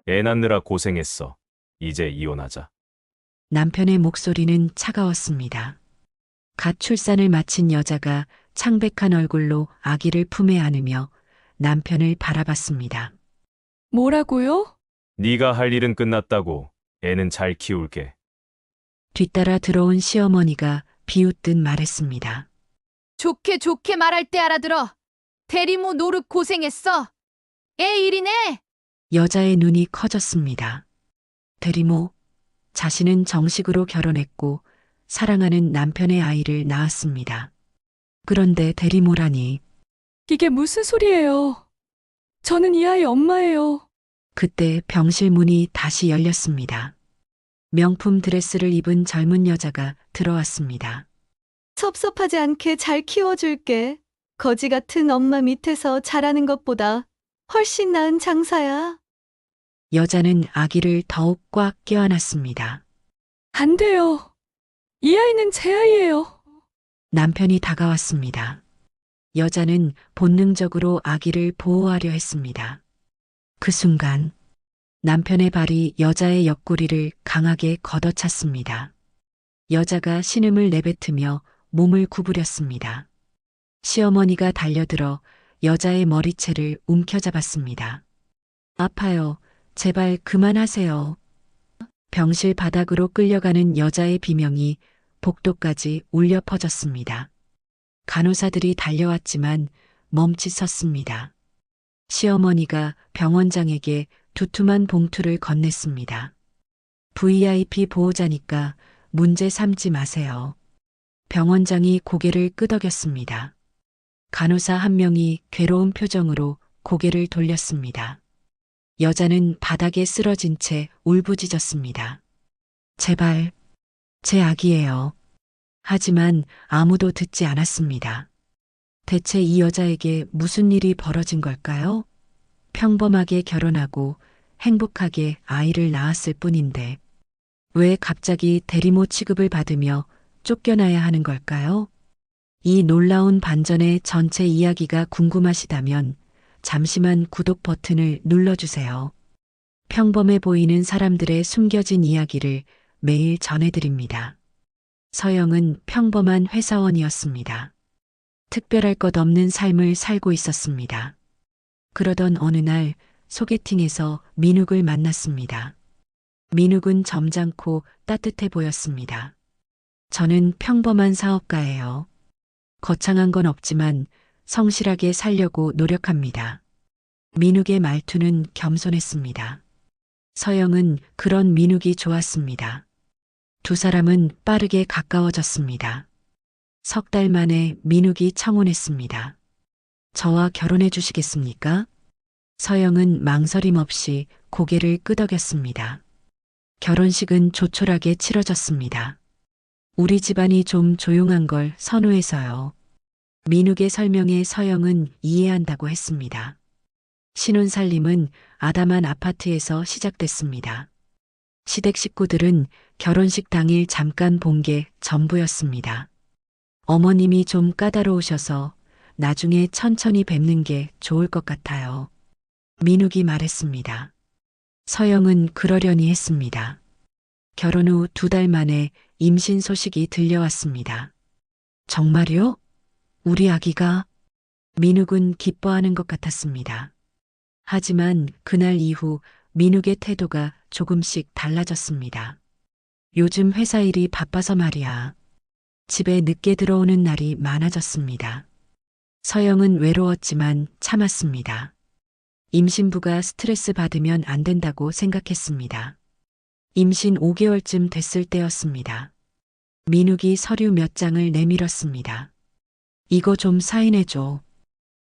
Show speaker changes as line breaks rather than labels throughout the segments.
애 낳느라 고생했어. 이제 이혼하자.
남편의 목소리는 차가웠습니다. 갓 출산을 마친 여자가 창백한 얼굴로 아기를 품에 안으며 남편을 바라봤습니다.
뭐라고요?
네가 할 일은 끝났다고. 애는 잘 키울게.
뒤따라 들어온 시어머니가 비웃듯 말했습니다.
좋게 좋게 말할 때 알아들어. 대리모 노릇 고생했어. 애 일이네.
여자의 눈이 커졌습니다. 대리모, 자신은 정식으로 결혼했고 사랑하는 남편의 아이를 낳았습니다. 그런데 대리모라니.
이게 무슨 소리예요? 저는 이 아이 엄마예요.
그때 병실 문이 다시 열렸습니다. 명품 드레스를 입은 젊은 여자가 들어왔습니다.
섭섭하지 않게 잘 키워줄게. 거지 같은 엄마 밑에서 자라는 것보다 훨씬 나은 장사야.
여자는 아기를 더욱 꽉 껴안았습니다.
안 돼요. 이 아이는 제 아이예요.
남편이 다가왔습니다. 여자는 본능적으로 아기를 보호하려 했습니다. 그 순간 남편의 발이 여자의 옆구리를 강하게 걷어찼습니다. 여자가 신음을 내뱉으며 몸을 구부렸습니다. 시어머니가 달려들어 여자의 머리채를 움켜잡았습니다. 아파요. 제발 그만하세요. 병실 바닥으로 끌려가는 여자의 비명이 복도까지 울려 퍼졌습니다. 간호사들이 달려왔지만 멈칫섰습니다. 시어머니가 병원장에게 두툼한 봉투를 건넸습니다. VIP 보호자니까 문제 삼지 마세요. 병원장이 고개를 끄덕였습니다. 간호사 한 명이 괴로운 표정으로 고개를 돌렸습니다. 여자는 바닥에 쓰러진 채 울부짖었습니다. 제발, 제 아기예요. 하지만 아무도 듣지 않았습니다. 대체 이 여자에게 무슨 일이 벌어진 걸까요? 평범하게 결혼하고 행복하게 아이를 낳았을 뿐인데 왜 갑자기 대리모 취급을 받으며 쫓겨나야 하는 걸까요? 이 놀라운 반전의 전체 이야기가 궁금하시다면 잠시만 구독 버튼을 눌러주세요. 평범해 보이는 사람들의 숨겨진 이야기를 매일 전해드립니다. 서영은 평범한 회사원이었습니다. 특별할 것 없는 삶을 살고 있었습니다. 그러던 어느 날 소개팅에서 민욱을 만났습니다. 민욱은 점잖고 따뜻해 보였습니다. 저는 평범한 사업가예요. 거창한 건 없지만 성실하게 살려고 노력합니다. 민욱의 말투는 겸손했습니다. 서영은 그런 민욱이 좋았습니다. 두 사람은 빠르게 가까워졌습니다. 석 달 만에 민욱이 청혼했습니다. 저와 결혼해 주시겠습니까? 서영은 망설임 없이 고개를 끄덕였습니다. 결혼식은 조촐하게 치러졌습니다. 우리 집안이 좀 조용한 걸 선호해서요. 민욱의 설명에 서영은 이해한다고 했습니다. 신혼살림은 아담한 아파트에서 시작됐습니다. 시댁 식구들은 결혼식 당일 잠깐 본 게 전부였습니다. 어머님이 좀 까다로우셔서 나중에 천천히 뵙는 게 좋을 것 같아요. 민욱이 말했습니다. 서영은 그러려니 했습니다. 결혼 후 2달 만에 임신 소식이 들려왔습니다. 정말요? 우리 아기가? 민욱은 기뻐하는 것 같았습니다. 하지만 그날 이후 민욱의 태도가 조금씩 달라졌습니다. 요즘 회사 일이 바빠서 말이야. 집에 늦게 들어오는 날이 많아졌습니다. 서영은 외로웠지만 참았습니다. 임신부가 스트레스 받으면 안 된다고 생각했습니다. 임신 5개월쯤 됐을 때였습니다. 민욱이 서류 몇 장을 내밀었습니다. 이거 좀 사인해줘.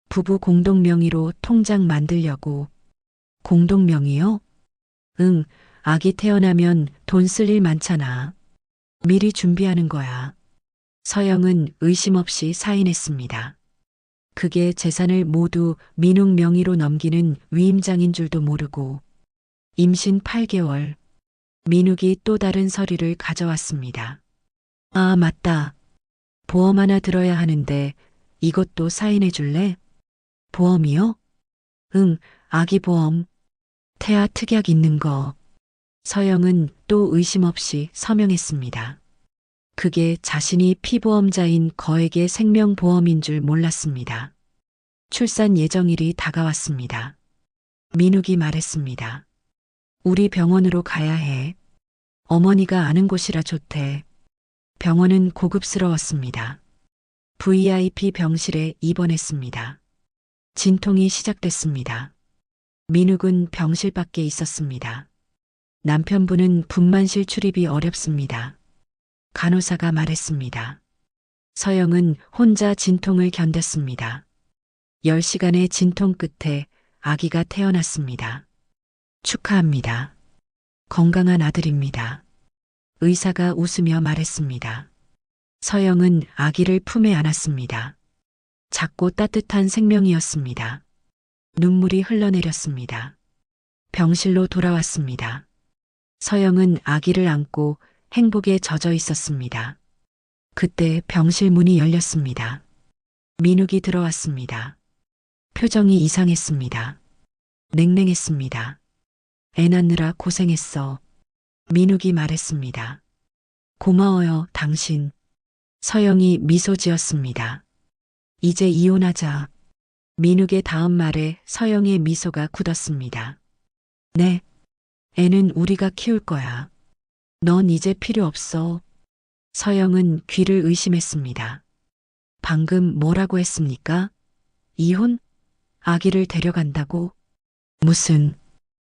부부 공동 명의로 통장 만들려고. 공동 명의요? 응, 아기 태어나면 돈 쓸 일 많잖아. 미리 준비하는 거야. 서영은 의심 없이 사인했습니다. 그게 재산을 모두 민욱 명의로 넘기는 위임장인 줄도 모르고 임신 8개월 민욱이 또 다른 서류를 가져왔습니다. 아, 맞다. 보험 하나 들어야 하는데 이것도 사인해 줄래? 보험이요? 응, 아기 보험. 태아 특약 있는 거. 서영은 또 의심 없이 서명했습니다. 그게 자신이 피보험자인 거액의 생명보험인 줄 몰랐습니다. 출산 예정일이 다가왔습니다. 민욱이 말했습니다. 우리 병원으로 가야 해. 어머니가 아는 곳이라 좋대. 병원은 고급스러웠습니다. VIP 병실에 입원했습니다. 진통이 시작됐습니다. 민욱은 병실 밖에 있었습니다. 남편분은 분만실 출입이 어렵습니다. 간호사가 말했습니다. 서영은 혼자 진통을 견뎠습니다. 10시간의 진통 끝에 아기가 태어났습니다. 축하합니다. 건강한 아들입니다. 의사가 웃으며 말했습니다. 서영은 아기를 품에 안았습니다. 작고 따뜻한 생명이었습니다. 눈물이 흘러내렸습니다. 병실로 돌아왔습니다. 서영은 아기를 안고 행복에 젖어 있었습니다. 그때 병실 문이 열렸습니다. 민욱이 들어왔습니다. 표정이 이상했습니다. 냉랭했습니다. 애 낳느라 고생했어. 민욱이 말했습니다. 고마워요, 당신. 서영이 미소 지었습니다. 이제 이혼하자. 민욱의 다음 말에 서영의 미소가 굳었습니다. 네. 애는 우리가 키울 거야. 넌 이제 필요 없어. 서영은 귀를 의심했습니다. 방금 뭐라고 했습니까? 이혼? 아기를 데려간다고?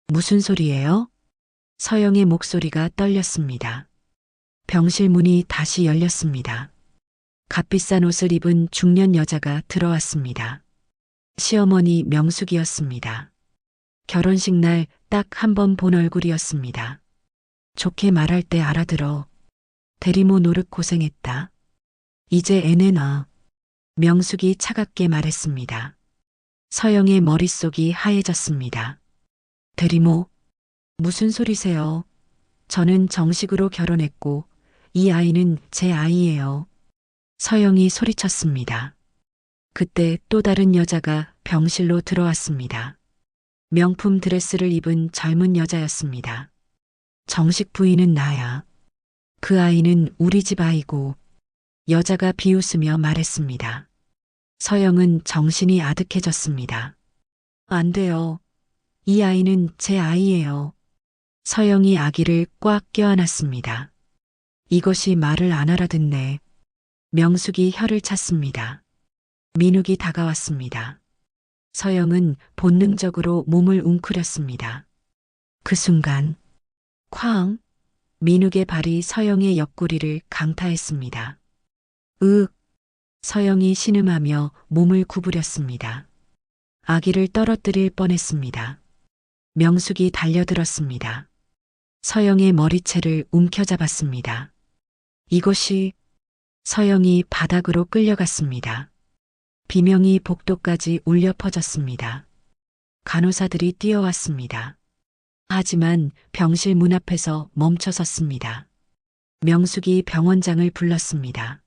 무슨 소리예요? 서영의 목소리가 떨렸습니다. 병실 문이 다시 열렸습니다. 값비싼 옷을 입은 중년 여자가 들어왔습니다. 시어머니 명숙이었습니다. 결혼식 날 딱 한 번 본 얼굴이었습니다. 좋게 말할 때 알아들어. 대리모 노릇 고생했다. 이제 애 내놔. 명숙이 차갑게 말했습니다. 서영의 머릿속이 하얘졌습니다. 대리모, 무슨 소리세요? 저는 정식으로 결혼했고 이 아이는 제 아이예요. 서영이 소리쳤습니다. 그때 또 다른 여자가 병실로 들어왔습니다. 명품 드레스를 입은 젊은 여자였습니다. 정식 부인은 나야. 그 아이는 우리 집 아이고. 여자가 비웃으며 말했습니다. 서영은 정신이 아득해졌습니다. 안 돼요. 이 아이는 제 아이예요. 서영이 아기를 꽉 껴안았습니다. 이것이 말을 안 알아듣네. 명숙이 혀를 찼습니다. 민욱이 다가왔습니다. 서영은 본능적으로 몸을 웅크렸습니다. 그 순간 쾅! 민욱의 발이 서영의 옆구리를 강타했습니다. 으윽! 서영이 신음하며 몸을 구부렸습니다. 아기를 떨어뜨릴 뻔했습니다. 명숙이 달려들었습니다. 서영의 머리채를 움켜잡았습니다. 이것이 서영이 바닥으로 끌려갔습니다. 비명이 복도까지 울려 퍼졌습니다. 간호사들이 뛰어왔습니다. 하지만 병실 문 앞에서 멈춰섰습니다. 명숙이 병원장을 불렀습니다.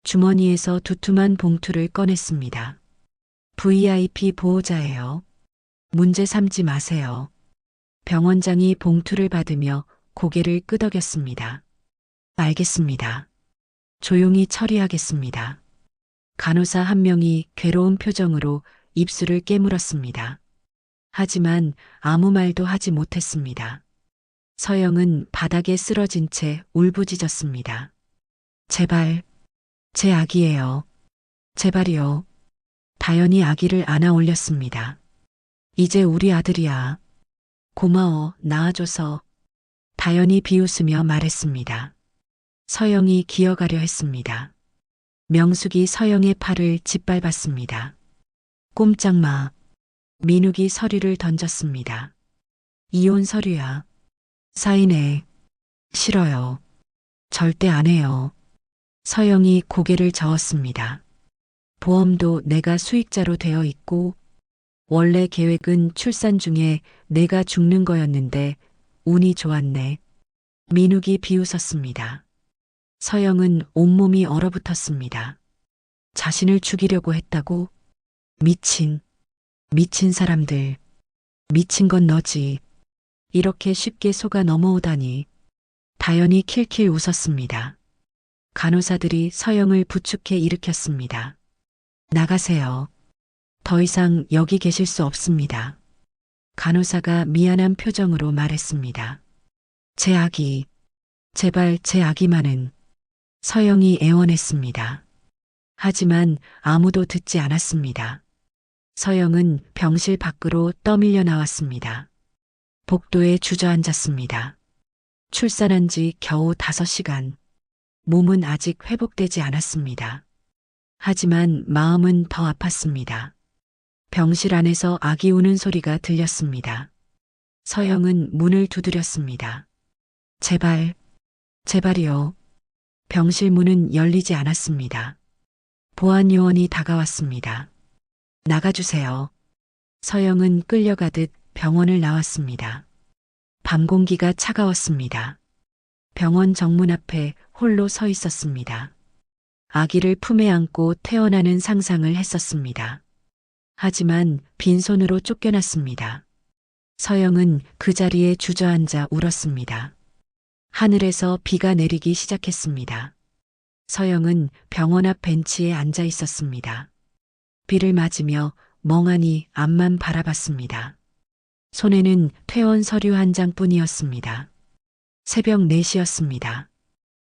주머니에서 두툼한 봉투를 꺼냈습니다. VIP 보호자예요. 문제 삼지 마세요. 병원장이 봉투를 받으며 고개를 끄덕였습니다. 알겠습니다. 조용히 처리하겠습니다. 간호사 한 명이 괴로운 표정으로 입술을 깨물었습니다. 하지만 아무 말도 하지 못했습니다. 서영은 바닥에 쓰러진 채 울부짖었습니다. 제발, 제 아기예요. 제발이요. 다연이 아기를 안아 올렸습니다. 이제 우리 아들이야. 고마워, 낳아줘서. 다연이 비웃으며 말했습니다. 서영이 기어가려 했습니다. 명숙이 서영의 팔을 짓밟았습니다. 꼼짝 마. 민욱이 서류를 던졌습니다. 이혼 서류야. 사인해. 싫어요. 절대 안 해요. 서영이 고개를 저었습니다. 보험도 내가 수익자로 되어 있고 원래 계획은 출산 중에 내가 죽는 거였는데 운이 좋았네. 민욱이 비웃었습니다. 서영은 온몸이 얼어붙었습니다. 자신을 죽이려고 했다고? 미친 사람들. 미친 건 너지. 이렇게 쉽게 속아 넘어오다니. 다연이 킬킬 웃었습니다. 간호사들이 서영을 부축해 일으켰습니다. 나가세요. 더 이상 여기 계실 수 없습니다. 간호사가 미안한 표정으로 말했습니다. 제 아기, 제발 제 아기만은. 서영이 애원했습니다. 하지만 아무도 듣지 않았습니다. 서영은 병실 밖으로 떠밀려 나왔습니다. 복도에 주저앉았습니다. 출산한 지 겨우 5시간. 몸은 아직 회복되지 않았습니다. 하지만 마음은 더 아팠습니다. 병실 안에서 아기 우는 소리가 들렸습니다. 서영은 문을 두드렸습니다. 제발, 제발이요. 병실 문은 열리지 않았습니다. 보안 요원이 다가왔습니다. 나가주세요. 서영은 끌려가듯 병원을 나왔습니다. 밤 공기가 차가웠습니다. 병원 정문 앞에 홀로 서 있었습니다. 아기를 품에 안고 태어나는 상상을 했었습니다. 하지만 빈손으로 쫓겨났습니다. 서영은 그 자리에 주저앉아 울었습니다. 하늘에서 비가 내리기 시작했습니다. 서영은 병원 앞 벤치에 앉아 있었습니다. 비를 맞으며 멍하니 앞만 바라봤습니다. 손에는 퇴원 서류 한 장뿐이었습니다. 새벽 4시였습니다.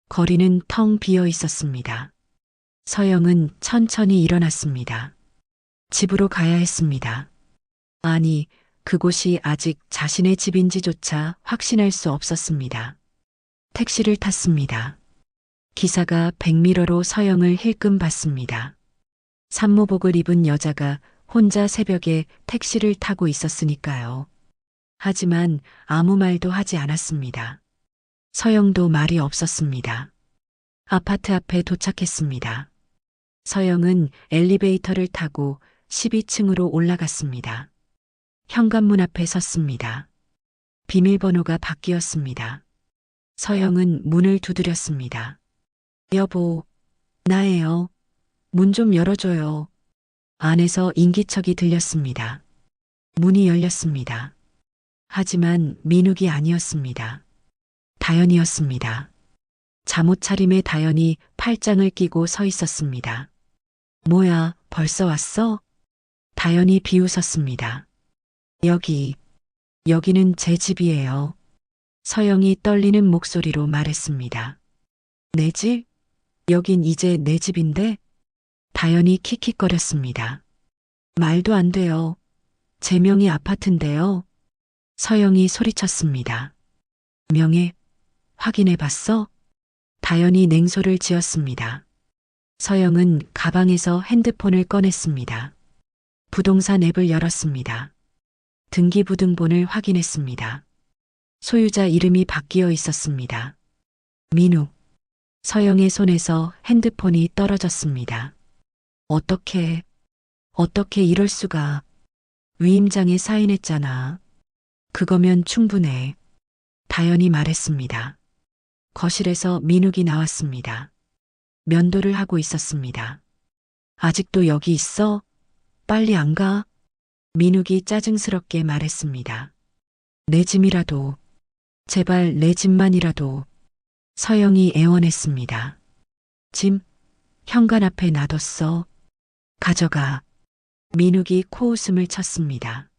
거리는 텅 비어 있었습니다. 서영은 천천히 일어났습니다. 집으로 가야 했습니다. 아니, 그곳이 아직 자신의 집인지조차 확신할 수 없었습니다. 택시를 탔습니다. 기사가 백미러로 서영을 힐끔 봤습니다. 산모복을 입은 여자가 혼자 새벽에 택시를 타고 있었으니까요. 하지만 아무 말도 하지 않았습니다. 서영도 말이 없었습니다. 아파트 앞에 도착했습니다. 서영은 엘리베이터를 타고 12층으로 올라갔습니다. 현관문 앞에 섰습니다. 비밀번호가 바뀌었습니다. 서영은 문을 두드렸습니다. 여보, 나예요. 문 좀 열어줘요. 안에서 인기척이 들렸습니다. 문이 열렸습니다. 하지만 민욱이 아니었습니다. 다연이었습니다. 잠옷 차림의 다연이 팔짱을 끼고 서 있었습니다. 뭐야, 벌써 왔어? 다연이 비웃었습니다. 여기는 제 집이에요. 서영이 떨리는 목소리로 말했습니다. 내 집? 여긴 이제 내 집인데? 다연이 킥킥거렸습니다. 말도 안 돼요. 제 명의 아파트인데요. 서영이 소리쳤습니다. 명예? 확인해 봤어? 다연이 냉소를 지었습니다. 서영은 가방에서 핸드폰을 꺼냈습니다. 부동산 앱을 열었습니다. 등기부등본을 확인했습니다. 소유자 이름이 바뀌어 있었습니다. 민욱. 서영의 손에서 핸드폰이 떨어졌습니다. 어떻게 이럴 수가. 위임장에 사인했잖아. 그거면 충분해. 다연이 말했습니다. 거실에서 민욱이 나왔습니다. 면도를 하고 있었습니다. 아직도 여기 있어? 빨리 안 가? 민욱이 짜증스럽게 말했습니다. 내 짐이라도, 제발 내 짐만이라도. 서영이 애원했습니다. 짐, 현관 앞에 놔뒀어. 가져가. 민욱이 코웃음을 쳤습니다.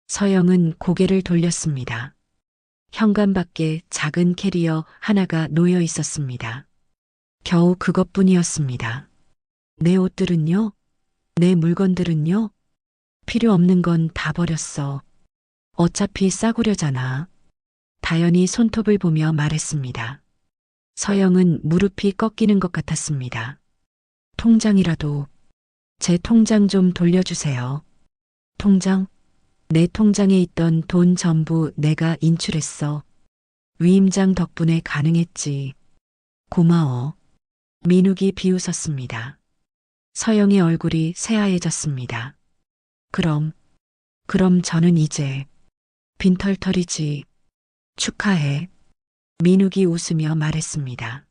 서영은 고개를 돌렸습니다. 현관 밖에 작은 캐리어 하나가 놓여 있었습니다. 겨우 그것뿐이었습니다. 내 옷들은요? 내 물건들은요? 필요 없는 건 다 버렸어. 어차피 싸구려잖아. 다연이 손톱을 보며 말했습니다. 서영은 무릎이 꺾이는 것 같았습니다. 통장이라도, 제 통장 좀 돌려주세요. 통장? 내 통장에 있던 돈 전부 내가 인출했어. 위임장 덕분에 가능했지. 고마워. 민욱이 비웃었습니다. 서영의 얼굴이 새하얘졌습니다. 그럼 저는 이제 빈털털이지. 축하해. 민욱이 웃으며 말했습니다.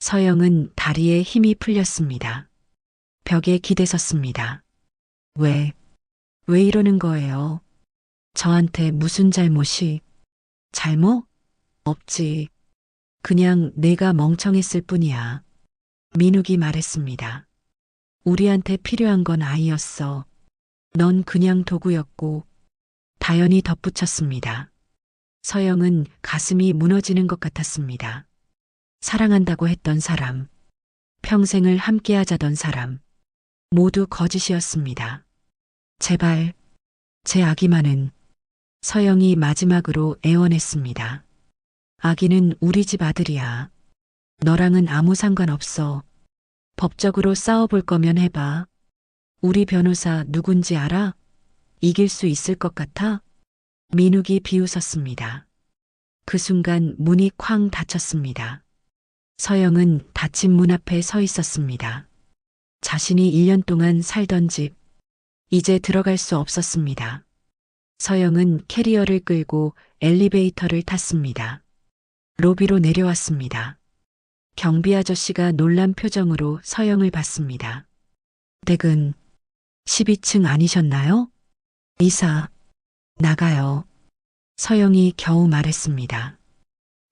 서영은 다리에 힘이 풀렸습니다. 벽에 기대섰습니다. 왜 이러는 거예요? 저한테 무슨 잘못이? 잘못? 없지. 그냥 내가 멍청했을 뿐이야. 민욱이 말했습니다. 우리한테 필요한 건 아이였어. 넌 그냥 도구였고. 다연이 덧붙였습니다. 서영은 가슴이 무너지는 것 같았습니다. 사랑한다고 했던 사람, 평생을 함께하자던 사람, 모두 거짓이었습니다. 제발, 제 아기만은. 서영이 마지막으로 애원했습니다. 아기는 우리 집 아들이야. 너랑은 아무 상관없어. 법적으로 싸워볼 거면 해봐. 우리 변호사 누군지 알아? 이길 수 있을 것 같아? 민욱이 비웃었습니다. 그 순간 문이 쾅 닫혔습니다. 서영은 닫힌 문 앞에 서 있었습니다. 자신이 1년 동안 살던 집, 이제 들어갈 수 없었습니다. 서영은 캐리어를 끌고 엘리베이터를 탔습니다. 로비로 내려왔습니다. 경비 아저씨가 놀란 표정으로 서영을 봤습니다. 댁은 12층 아니셨나요? 이사, 나가요. 서영이 겨우 말했습니다.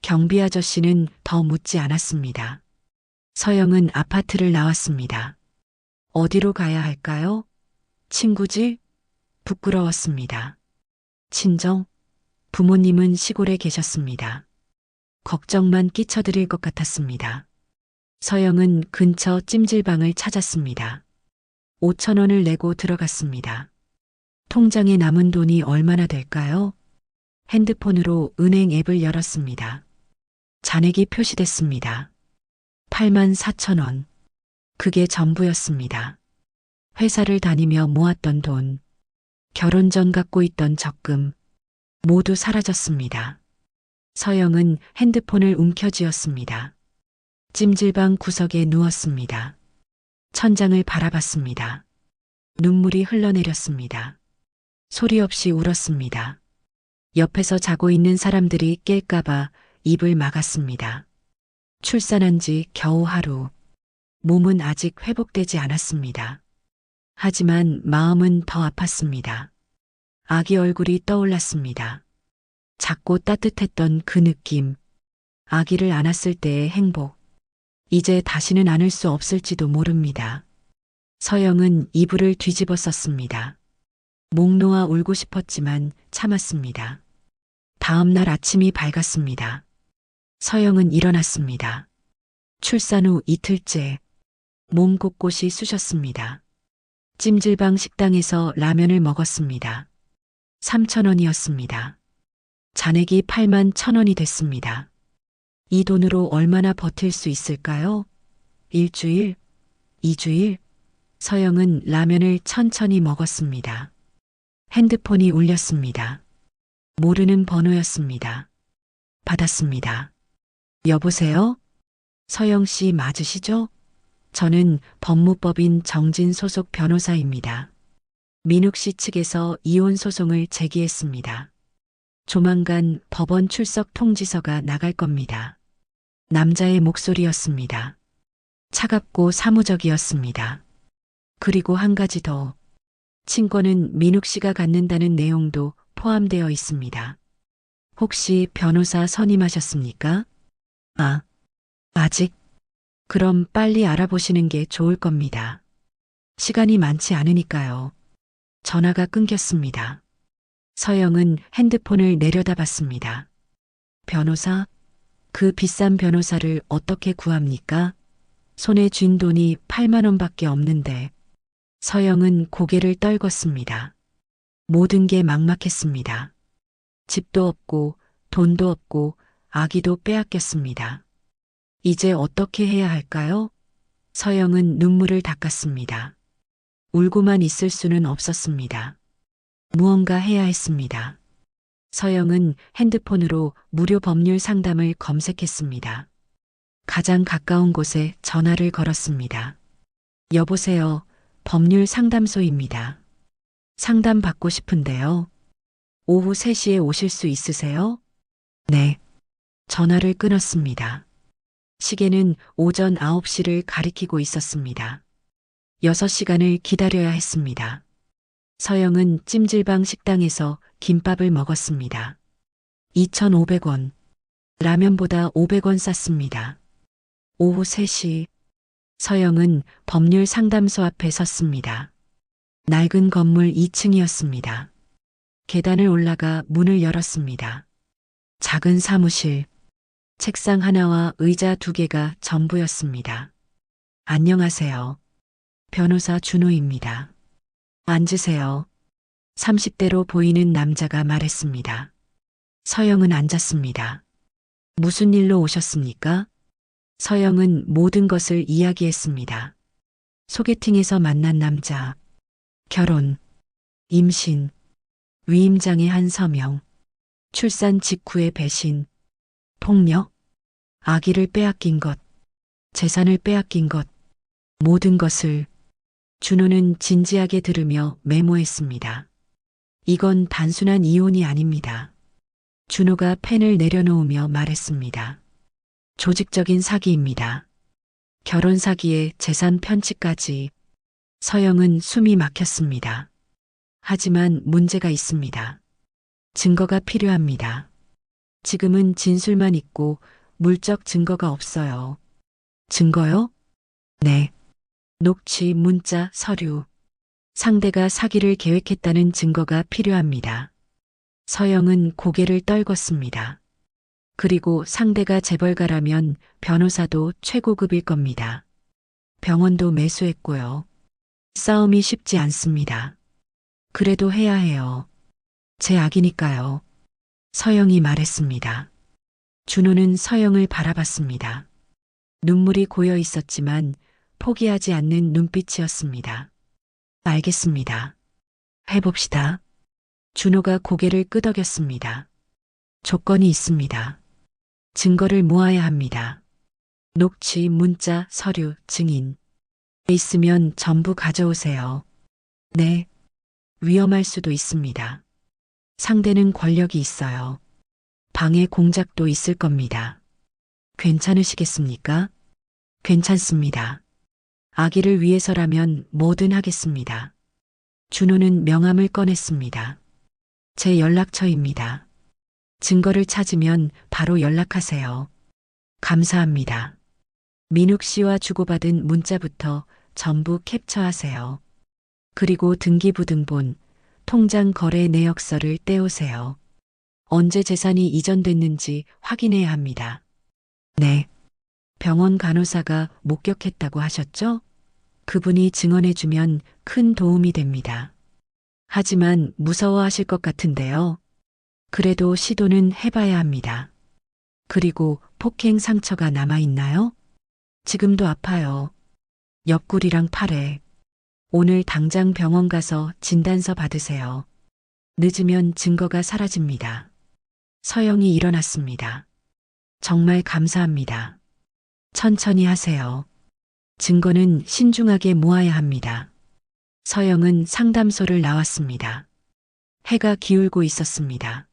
경비 아저씨는 더 묻지 않았습니다. 서영은 아파트를 나왔습니다. 어디로 가야 할까요? 친구 집? 부끄러웠습니다. 친정? 부모님은 시골에 계셨습니다. 걱정만 끼쳐드릴 것 같았습니다. 서영은 근처 찜질방을 찾았습니다. 5,000원을 내고 들어갔습니다. 통장에 남은 돈이 얼마나 될까요? 핸드폰으로 은행 앱을 열었습니다. 잔액이 표시됐습니다. 84,000원. 그게 전부였습니다. 회사를 다니며 모았던 돈, 결혼 전 갖고 있던 적금, 모두 사라졌습니다. 서영은 핸드폰을 움켜쥐었습니다. 찜질방 구석에 누웠습니다. 천장을 바라봤습니다. 눈물이 흘러내렸습니다. 소리 없이 울었습니다. 옆에서 자고 있는 사람들이 깰까봐 입을 막았습니다. 출산한 지 겨우 하루. 몸은 아직 회복되지 않았습니다. 하지만 마음은 더 아팠습니다. 아기 얼굴이 떠올랐습니다. 작고 따뜻했던 그 느낌. 아기를 안았을 때의 행복. 이제 다시는 안을 수 없을지도 모릅니다. 서영은 이불을 뒤집어 썼습니다. 목 놓아 울고 싶었지만 참았습니다. 다음 날 아침이 밝았습니다. 서영은 일어났습니다. 출산 후 이틀째 몸 곳곳이 쑤셨습니다. 찜질방 식당에서 라면을 먹었습니다. 3,000원이었습니다. 잔액이 81,000원이 됐습니다. 이 돈으로 얼마나 버틸 수 있을까요? 일주일? 2주일? 서영은 라면을 천천히 먹었습니다. 핸드폰이 울렸습니다. 모르는 번호였습니다. 받았습니다. 여보세요? 서영 씨 맞으시죠? 저는 법무법인 정진 소속 변호사입니다. 민욱 씨 측에서 이혼 소송을 제기했습니다. 조만간 법원 출석 통지서가 나갈 겁니다. 남자의 목소리였습니다. 차갑고 사무적이었습니다. 그리고 한 가지 더. 친권은 민욱 씨가 갖는다는 내용도 포함되어 있습니다. 혹시 변호사 선임하셨습니까? 아직? 그럼 빨리 알아보시는 게 좋을 겁니다. 시간이 많지 않으니까요. 전화가 끊겼습니다. 서영은 핸드폰을 내려다봤습니다. 변호사? 그 비싼 변호사를 어떻게 구합니까? 손에 쥔 돈이 8만 원밖에 없는데. 서영은 고개를 떨궜습니다. 모든 게 막막했습니다. 집도 없고 돈도 없고 아기도 빼앗겼습니다. 이제 어떻게 해야 할까요? 서영은 눈물을 닦았습니다. 울고만 있을 수는 없었습니다. 무언가 해야 했습니다. 서영은 핸드폰으로 무료 법률 상담을 검색했습니다. 가장 가까운 곳에 전화를 걸었습니다. 여보세요. 법률 상담소입니다. 상담 받고 싶은데요. 오후 3시에 오실 수 있으세요? 네. 전화를 끊었습니다. 시계는 오전 9시를 가리키고 있었습니다. 6시간을 기다려야 했습니다. 서영은 찜질방 식당에서 김밥을 먹었습니다. 2,500원. 라면보다 500원 쌌습니다. 오후 3시. 서영은 법률 상담소 앞에 섰습니다. 낡은 건물 2층이었습니다. 계단을 올라가 문을 열었습니다. 작은 사무실. 책상 하나와 의자 2개가 전부였습니다. 안녕하세요. 변호사 준호입니다. 앉으세요. 30대로 보이는 남자가 말했습니다. 서영은 앉았습니다. 무슨 일로 오셨습니까? 서영은 모든 것을 이야기했습니다. 소개팅에서 만난 남자, 결혼, 임신, 위임장애 한 서명, 출산 직후의 배신, 폭력, 아기를 빼앗긴 것, 재산을 빼앗긴 것, 모든 것을 준호는 진지하게 들으며 메모했습니다. 이건 단순한 이혼이 아닙니다. 준호가 펜을 내려놓으며 말했습니다. 조직적인 사기입니다. 결혼 사기에 재산 편취까지. 서영은 숨이 막혔습니다. 하지만 문제가 있습니다. 증거가 필요합니다. 지금은 진술만 있고 물적 증거가 없어요. 증거요? 네. 녹취, 문자, 서류. 상대가 사기를 계획했다는 증거가 필요합니다. 서영은 고개를 떨궜습니다. 그리고 상대가 재벌가라면 변호사도 최고급일 겁니다. 병원도 매수했고요. 싸움이 쉽지 않습니다. 그래도 해야 해요. 제 악이니까요. 서영이 말했습니다. 준호는 서영을 바라봤습니다. 눈물이 고여 있었지만 포기하지 않는 눈빛이었습니다. 알겠습니다. 해봅시다. 준호가 고개를 끄덕였습니다. 조건이 있습니다. 증거를 모아야 합니다. 녹취, 문자, 서류, 증인. 있으면 전부 가져오세요. 네. 위험할 수도 있습니다. 상대는 권력이 있어요. 방해 공작도 있을 겁니다. 괜찮으시겠습니까? 괜찮습니다. 아기를 위해서라면 뭐든 하겠습니다. 준호는 명함을 꺼냈습니다. 제 연락처입니다. 증거를 찾으면 바로 연락하세요. 감사합니다. 민욱 씨와 주고받은 문자부터 전부 캡처하세요. 그리고 등기부등본, 통장 거래 내역서를 떼오세요. 언제 재산이 이전됐는지 확인해야 합니다. 네. 병원 간호사가 목격했다고 하셨죠? 그분이 증언해주면 큰 도움이 됩니다. 하지만 무서워하실 것 같은데요. 그래도 시도는 해봐야 합니다. 그리고 폭행 상처가 남아있나요? 지금도 아파요. 옆구리랑 팔에. 오늘 당장 병원 가서 진단서 받으세요. 늦으면 증거가 사라집니다. 서영이 일어났습니다. 정말 감사합니다. 천천히 하세요. 증거는 신중하게 모아야 합니다. 서영은 상담소를 나왔습니다. 해가 기울고 있었습니다.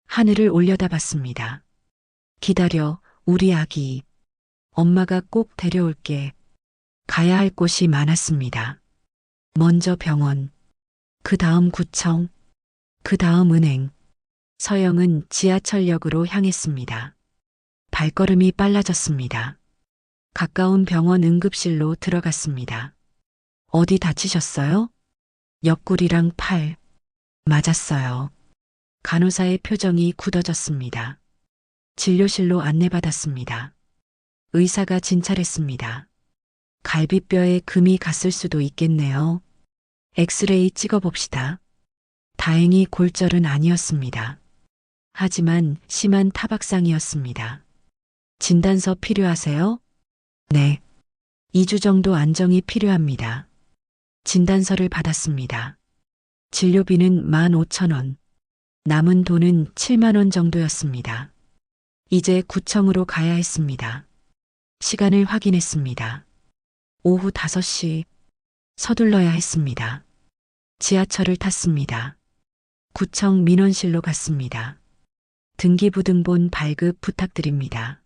하늘을 올려다봤습니다. 기다려, 우리 아기. 엄마가 꼭 데려올게. 가야 할 곳이 많았습니다. 먼저 병원, 그 다음 구청, 그 다음 은행. 서영은 지하철역으로 향했습니다. 발걸음이 빨라졌습니다. 가까운 병원 응급실로 들어갔습니다. 어디 다치셨어요? 옆구리랑 팔. 맞았어요. 간호사의 표정이 굳어졌습니다. 진료실로 안내받았습니다. 의사가 진찰했습니다. 갈비뼈에 금이 갔을 수도 있겠네요. 엑스레이 찍어봅시다. 다행히 골절은 아니었습니다. 하지만 심한 타박상이었습니다. 진단서 필요하세요? 네. 2주 정도 안정이 필요합니다. 진단서를 받았습니다. 진료비는 15,000원. 남은 돈은 7만 원 정도였습니다. 이제 구청으로 가야 했습니다. 시간을 확인했습니다. 오후 5시. 서둘러야 했습니다. 지하철을 탔습니다. 구청 민원실로 갔습니다. 등기부등본 발급 부탁드립니다.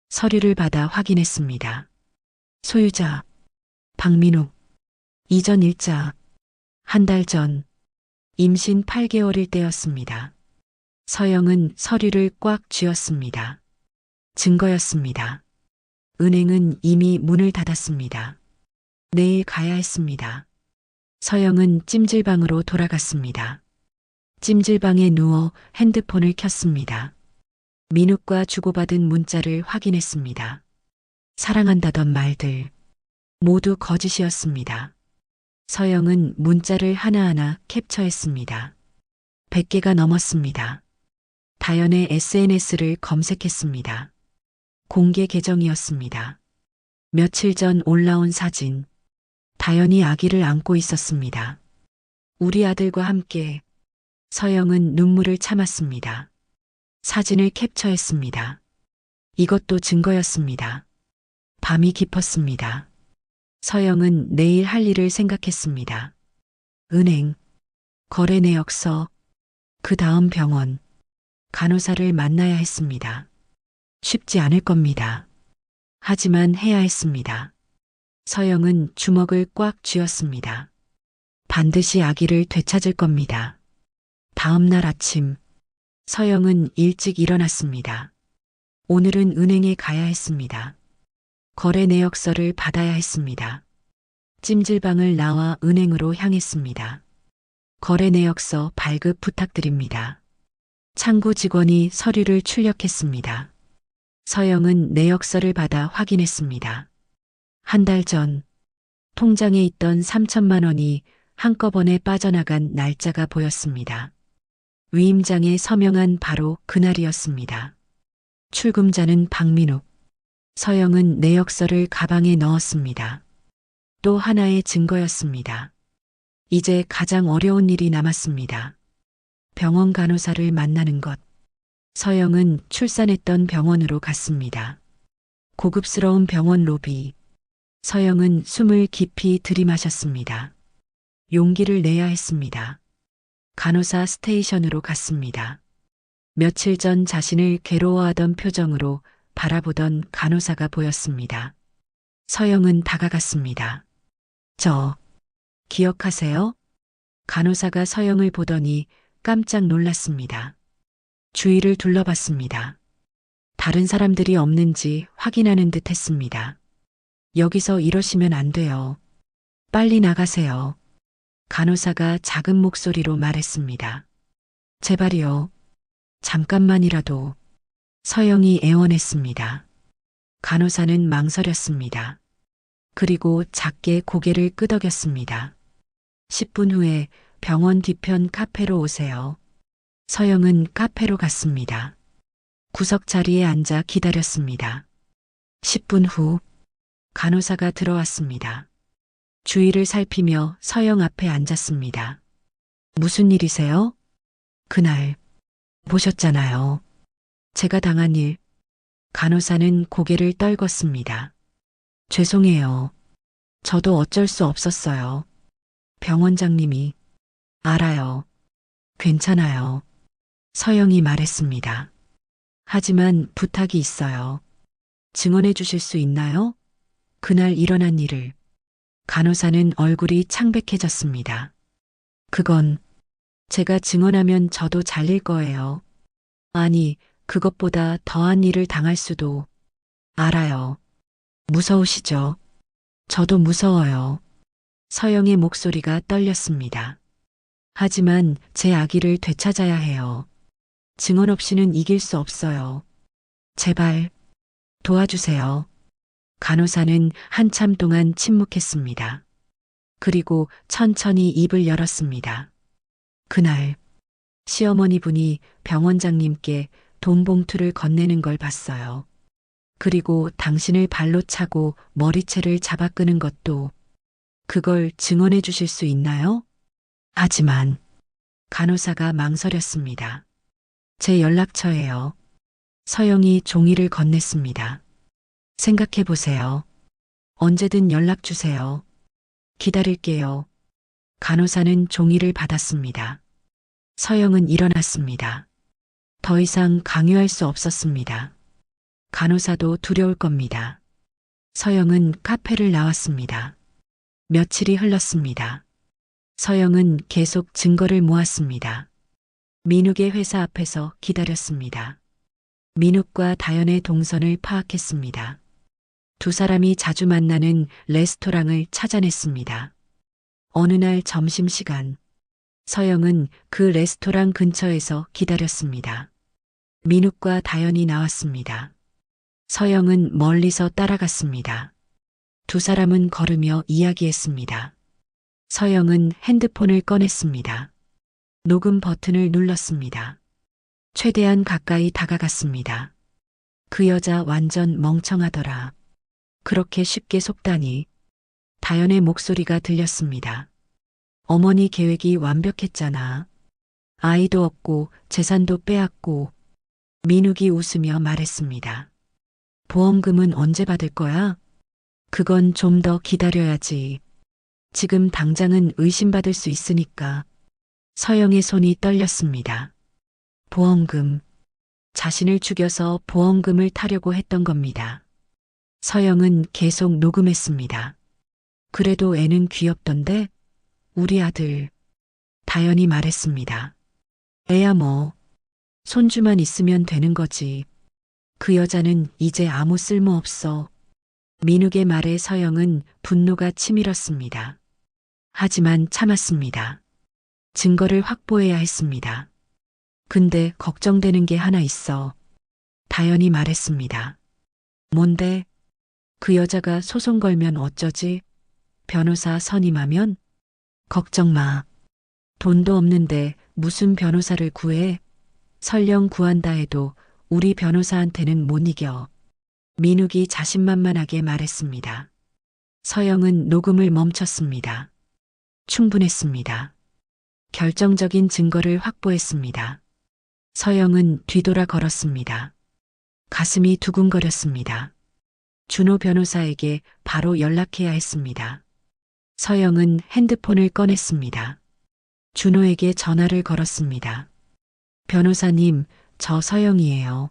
서류를 받아 확인했습니다. 소유자 박민욱. 이전 일자 한 달 전 임신 8개월일 때였습니다. 서영은 서류를 꽉 쥐었습니다. 증거였습니다. 은행은 이미 문을 닫았습니다. 내일 가야 했습니다. 서영은 찜질방으로 돌아갔습니다. 찜질방에 누워 핸드폰을 켰습니다. 민욱과 주고받은 문자를 확인했습니다. 사랑한다던 말들 모두 거짓이었습니다. 서영은 문자를 하나하나 캡처했습니다. 100개가 넘었습니다. 다연의 SNS를 검색했습니다. 공개 계정이었습니다. 며칠 전 올라온 사진. 다연이 아기를 안고 있었습니다. 우리 아들과 함께. 서영은 눈물을 참았습니다. 사진을 캡처했습니다. 이것도 증거였습니다. 밤이 깊었습니다. 서영은 내일 할 일을 생각했습니다. 은행, 거래 내역서, 그 다음 병원, 간호사를 만나야 했습니다. 쉽지 않을 겁니다. 하지만 해야 했습니다. 서영은 주먹을 꽉 쥐었습니다. 반드시 아기를 되찾을 겁니다. 다음 날 아침, 서영은 일찍 일어났습니다. 오늘은 은행에 가야 했습니다. 거래 내역서를 받아야 했습니다. 찜질방을 나와 은행으로 향했습니다. 거래 내역서 발급 부탁드립니다. 창구 직원이 서류를 출력했습니다. 서영은 내역서를 받아 확인했습니다. 한 달 전 통장에 있던 3천만 원이 한꺼번에 빠져나간 날짜가 보였습니다. 위임장에 서명한 바로 그날이었습니다. 출금자는 박민욱. 서영은 내역서를 가방에 넣었습니다. 또 하나의 증거였습니다. 이제 가장 어려운 일이 남았습니다. 병원 간호사를 만나는 것. 서영은 출산했던 병원으로 갔습니다. 고급스러운 병원 로비. 서영은 숨을 깊이 들이마셨습니다. 용기를 내야 했습니다. 간호사 스테이션으로 갔습니다. 며칠 전 자신을 괴로워하던 표정으로 바라보던 간호사가 보였습니다. 서영은 다가갔습니다. 저, 기억하세요? 간호사가 서영을 보더니 깜짝 놀랐습니다. 주위를 둘러봤습니다. 다른 사람들이 없는지 확인하는 듯 했습니다. 여기서 이러시면 안 돼요. 빨리 나가세요. 간호사가 작은 목소리로 말했습니다. 제발이요. 잠깐만이라도. 서영이 애원했습니다. 간호사는 망설였습니다. 그리고 작게 고개를 끄덕였습니다. 10분 후에 병원 뒤편 카페로 오세요. 서영은 카페로 갔습니다. 구석 자리에 앉아 기다렸습니다. 10분 후 간호사가 들어왔습니다. 주위를 살피며 서영 앞에 앉았습니다. 무슨 일이세요? 그날 보셨잖아요. 제가 당한 일. 간호사는 고개를 떨궜습니다. 죄송해요. 저도 어쩔 수 없었어요. 병원장님이. 알아요. 괜찮아요. 서영이 말했습니다. 하지만 부탁이 있어요. 증언해 주실 수 있나요? 그날 일어난 일을. 간호사는 얼굴이 창백해졌습니다. 그건 제가 증언하면 저도 잘릴 거예요. 아니, 그것보다 더한 일을 당할 수도. 알아요. 무서우시죠? 저도 무서워요. 서영의 목소리가 떨렸습니다. 하지만 제 아기를 되찾아야 해요. 증언 없이는 이길 수 없어요. 제발 도와주세요. 간호사는 한참 동안 침묵했습니다. 그리고 천천히 입을 열었습니다. 그날 시어머니 분이 병원장님께 돈 봉투를 건네는 걸 봤어요. 그리고 당신을 발로 차고 머리채를 잡아 끄는 것도. 그걸 증언해 주실 수 있나요? 하지만 간호사가 망설였습니다. 제 연락처예요. 서영이 종이를 건넸습니다. 생각해 보세요. 언제든 연락 주세요. 기다릴게요. 간호사는 종이를 받았습니다. 서영은 일어났습니다. 더 이상 강요할 수 없었습니다. 간호사도 두려울 겁니다. 서영은 카페를 나왔습니다. 며칠이 흘렀습니다. 서영은 계속 증거를 모았습니다. 민욱의 회사 앞에서 기다렸습니다. 민욱과 다연의 동선을 파악했습니다. 두 사람이 자주 만나는 레스토랑을 찾아냈습니다. 어느 날 점심시간, 서영은 그 레스토랑 근처에서 기다렸습니다. 민욱과 다연이 나왔습니다. 서영은 멀리서 따라갔습니다. 두 사람은 걸으며 이야기했습니다. 서영은 핸드폰을 꺼냈습니다. 녹음 버튼을 눌렀습니다. 최대한 가까이 다가갔습니다. 그 여자 완전 멍청하더라. 그렇게 쉽게 속다니. 다연의 목소리가 들렸습니다. 어머니 계획이 완벽했잖아. 아이도 없고 재산도 빼앗고. 민욱이 웃으며 말했습니다. 보험금은 언제 받을 거야? 그건 좀 더 기다려야지. 지금 당장은 의심받을 수 있으니까. 서영의 손이 떨렸습니다. 보험금. 자신을 죽여서 보험금을 타려고 했던 겁니다. 서영은 계속 녹음했습니다. 그래도 애는 귀엽던데? 우리 아들. 다연이 말했습니다. 애야 뭐. 손주만 있으면 되는 거지. 그 여자는 이제 아무 쓸모 없어. 민욱의 말에 서영은 분노가 치밀었습니다. 하지만 참았습니다. 증거를 확보해야 했습니다. 근데 걱정되는 게 하나 있어. 다연이 말했습니다. 뭔데? 그 여자가 소송 걸면 어쩌지? 변호사 선임하면? 걱정 마. 돈도 없는데 무슨 변호사를 구해? 설령 구한다 해도 우리 변호사한테는 못 이겨. 민욱이 자신만만하게 말했습니다. 서영은 녹음을 멈췄습니다. 충분했습니다. 결정적인 증거를 확보했습니다. 서영은 뒤돌아 걸었습니다. 가슴이 두근거렸습니다. 준호 변호사에게 바로 연락해야 했습니다. 서영은 핸드폰을 꺼냈습니다. 준호에게 전화를 걸었습니다. 변호사님, 저 서영이에요.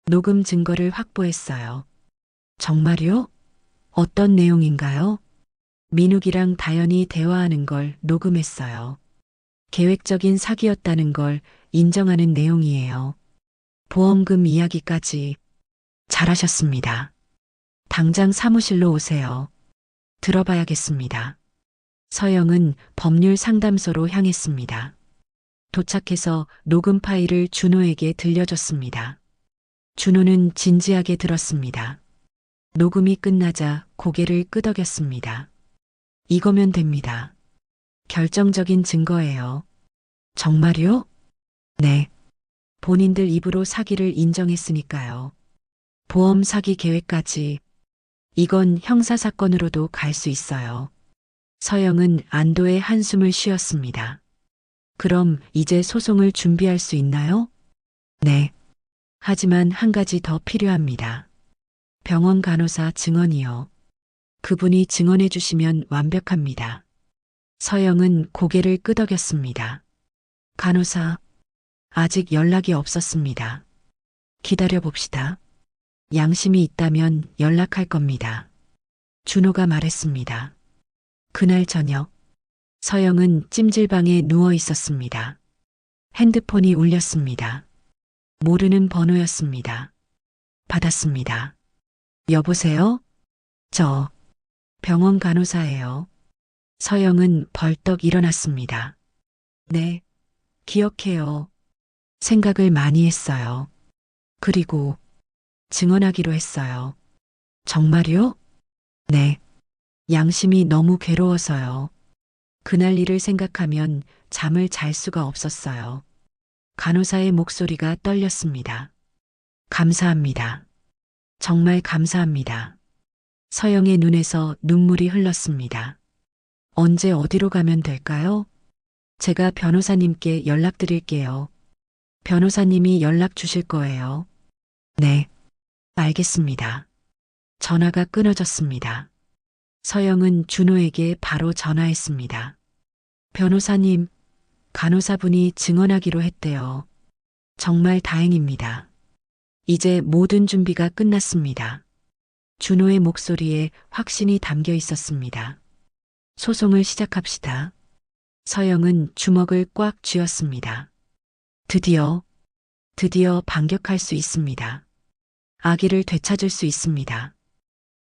녹음 증거를 확보했어요. 정말요? 어떤 내용인가요? 민욱이랑 다연이 대화하는 걸 녹음했어요. 계획적인 사기였다는 걸 인정하는 내용이에요. 보험금 이야기까지. 잘하셨습니다. 당장 사무실로 오세요. 들어봐야겠습니다. 서영은 법률 상담소로 향했습니다. 도착해서 녹음 파일을 준호에게 들려줬습니다. 준호는 진지하게 들었습니다. 녹음이 끝나자 고개를 끄덕였습니다. 이거면 됩니다. 결정적인 증거예요. 정말요? 네. 본인들 입으로 사기를 인정했으니까요. 보험 사기 계획까지. 이건 형사사건으로도 갈 수 있어요. 서영은 안도의 한숨을 쉬었습니다. 그럼 이제 소송을 준비할 수 있나요? 네. 하지만 한 가지 더 필요합니다. 병원 간호사 증언이요. 그분이 증언해 주시면 완벽합니다. 서영은 고개를 끄덕였습니다. 간호사, 아직 연락이 없었습니다. 기다려 봅시다. 양심이 있다면 연락할 겁니다. 준호가 말했습니다. 그날 저녁, 서영은 찜질방에 누워 있었습니다. 핸드폰이 울렸습니다. 모르는 번호였습니다. 받았습니다. 여보세요? 저 병원 간호사예요. 서영은 벌떡 일어났습니다. 네, 기억해요. 생각을 많이 했어요. 그리고 증언하기로 했어요. 정말요? 네. 양심이 너무 괴로워서요. 그날 일을 생각하면 잠을 잘 수가 없었어요. 간호사의 목소리가 떨렸습니다. 감사합니다. 정말 감사합니다. 서영의 눈에서 눈물이 흘렀습니다. 언제 어디로 가면 될까요? 제가 변호사님께 연락드릴게요. 변호사님이 연락 주실 거예요. 네, 알겠습니다. 전화가 끊어졌습니다. 서영은 준호에게 바로 전화했습니다. 변호사님, 간호사분이 증언하기로 했대요. 정말 다행입니다. 이제 모든 준비가 끝났습니다. 준호의 목소리에 확신이 담겨 있었습니다. 소송을 시작합시다. 서영은 주먹을 꽉 쥐었습니다. 드디어 반격할 수 있습니다. 아기를 되찾을 수 있습니다.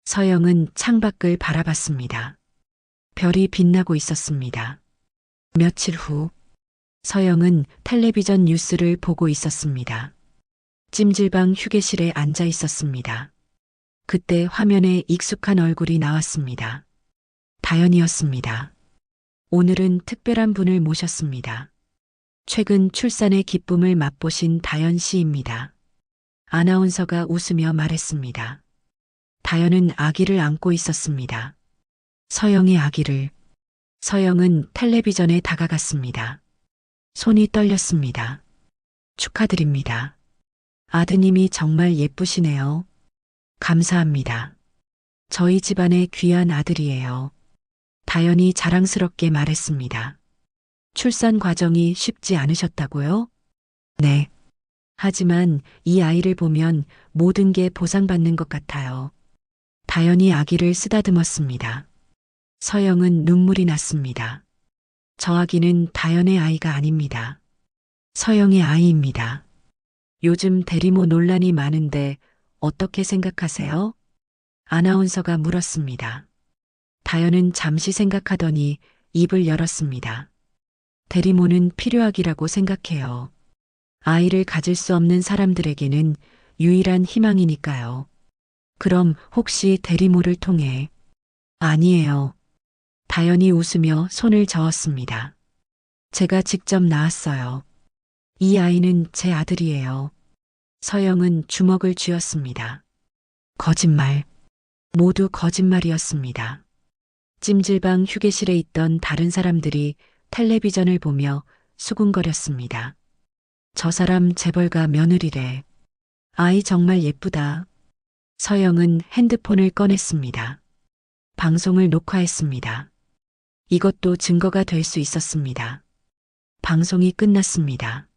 서영은 창밖을 바라봤습니다. 별이 빛나고 있었습니다. 며칠 후, 서영은 텔레비전 뉴스를 보고 있었습니다. 찜질방 휴게실에 앉아 있었습니다. 그때 화면에 익숙한 얼굴이 나왔습니다. 다연이었습니다. 오늘은 특별한 분을 모셨습니다. 최근 출산의 기쁨을 맛보신 다연 씨입니다. 아나운서가 웃으며 말했습니다. 다연은 아기를 안고 있었습니다. 서영의 아기를. 서영은 텔레비전에 다가갔습니다. 손이 떨렸습니다. 축하드립니다. 아드님이 정말 예쁘시네요. 감사합니다. 저희 집안의 귀한 아들이에요. 다연이 자랑스럽게 말했습니다. 출산 과정이 쉽지 않으셨다고요? 네. 하지만 이 아이를 보면 모든 게 보상받는 것 같아요. 다연이 아기를 쓰다듬었습니다. 서영은 눈물이 났습니다. 저 아기는 다연의 아이가 아닙니다. 서영의 아이입니다. 요즘 대리모 논란이 많은데 어떻게 생각하세요? 아나운서가 물었습니다. 다연은 잠시 생각하더니 입을 열었습니다. 대리모는 필요하기라고 생각해요. 아이를 가질 수 없는 사람들에게는 유일한 희망이니까요. 그럼 혹시 대리모를 통해? 아니에요. 다연이 웃으며 손을 저었습니다. 제가 직접 낳았어요. 이 아이는 제 아들이에요. 서영은 주먹을 쥐었습니다. 거짓말. 모두 거짓말이었습니다. 찜질방 휴게실에 있던 다른 사람들이 텔레비전을 보며 수군거렸습니다. 저 사람 재벌가 며느리래. 아이 정말 예쁘다. 서영은 핸드폰을 꺼냈습니다. 방송을 녹화했습니다. 이것도 증거가 될 수 있었습니다. 방송이 끝났습니다.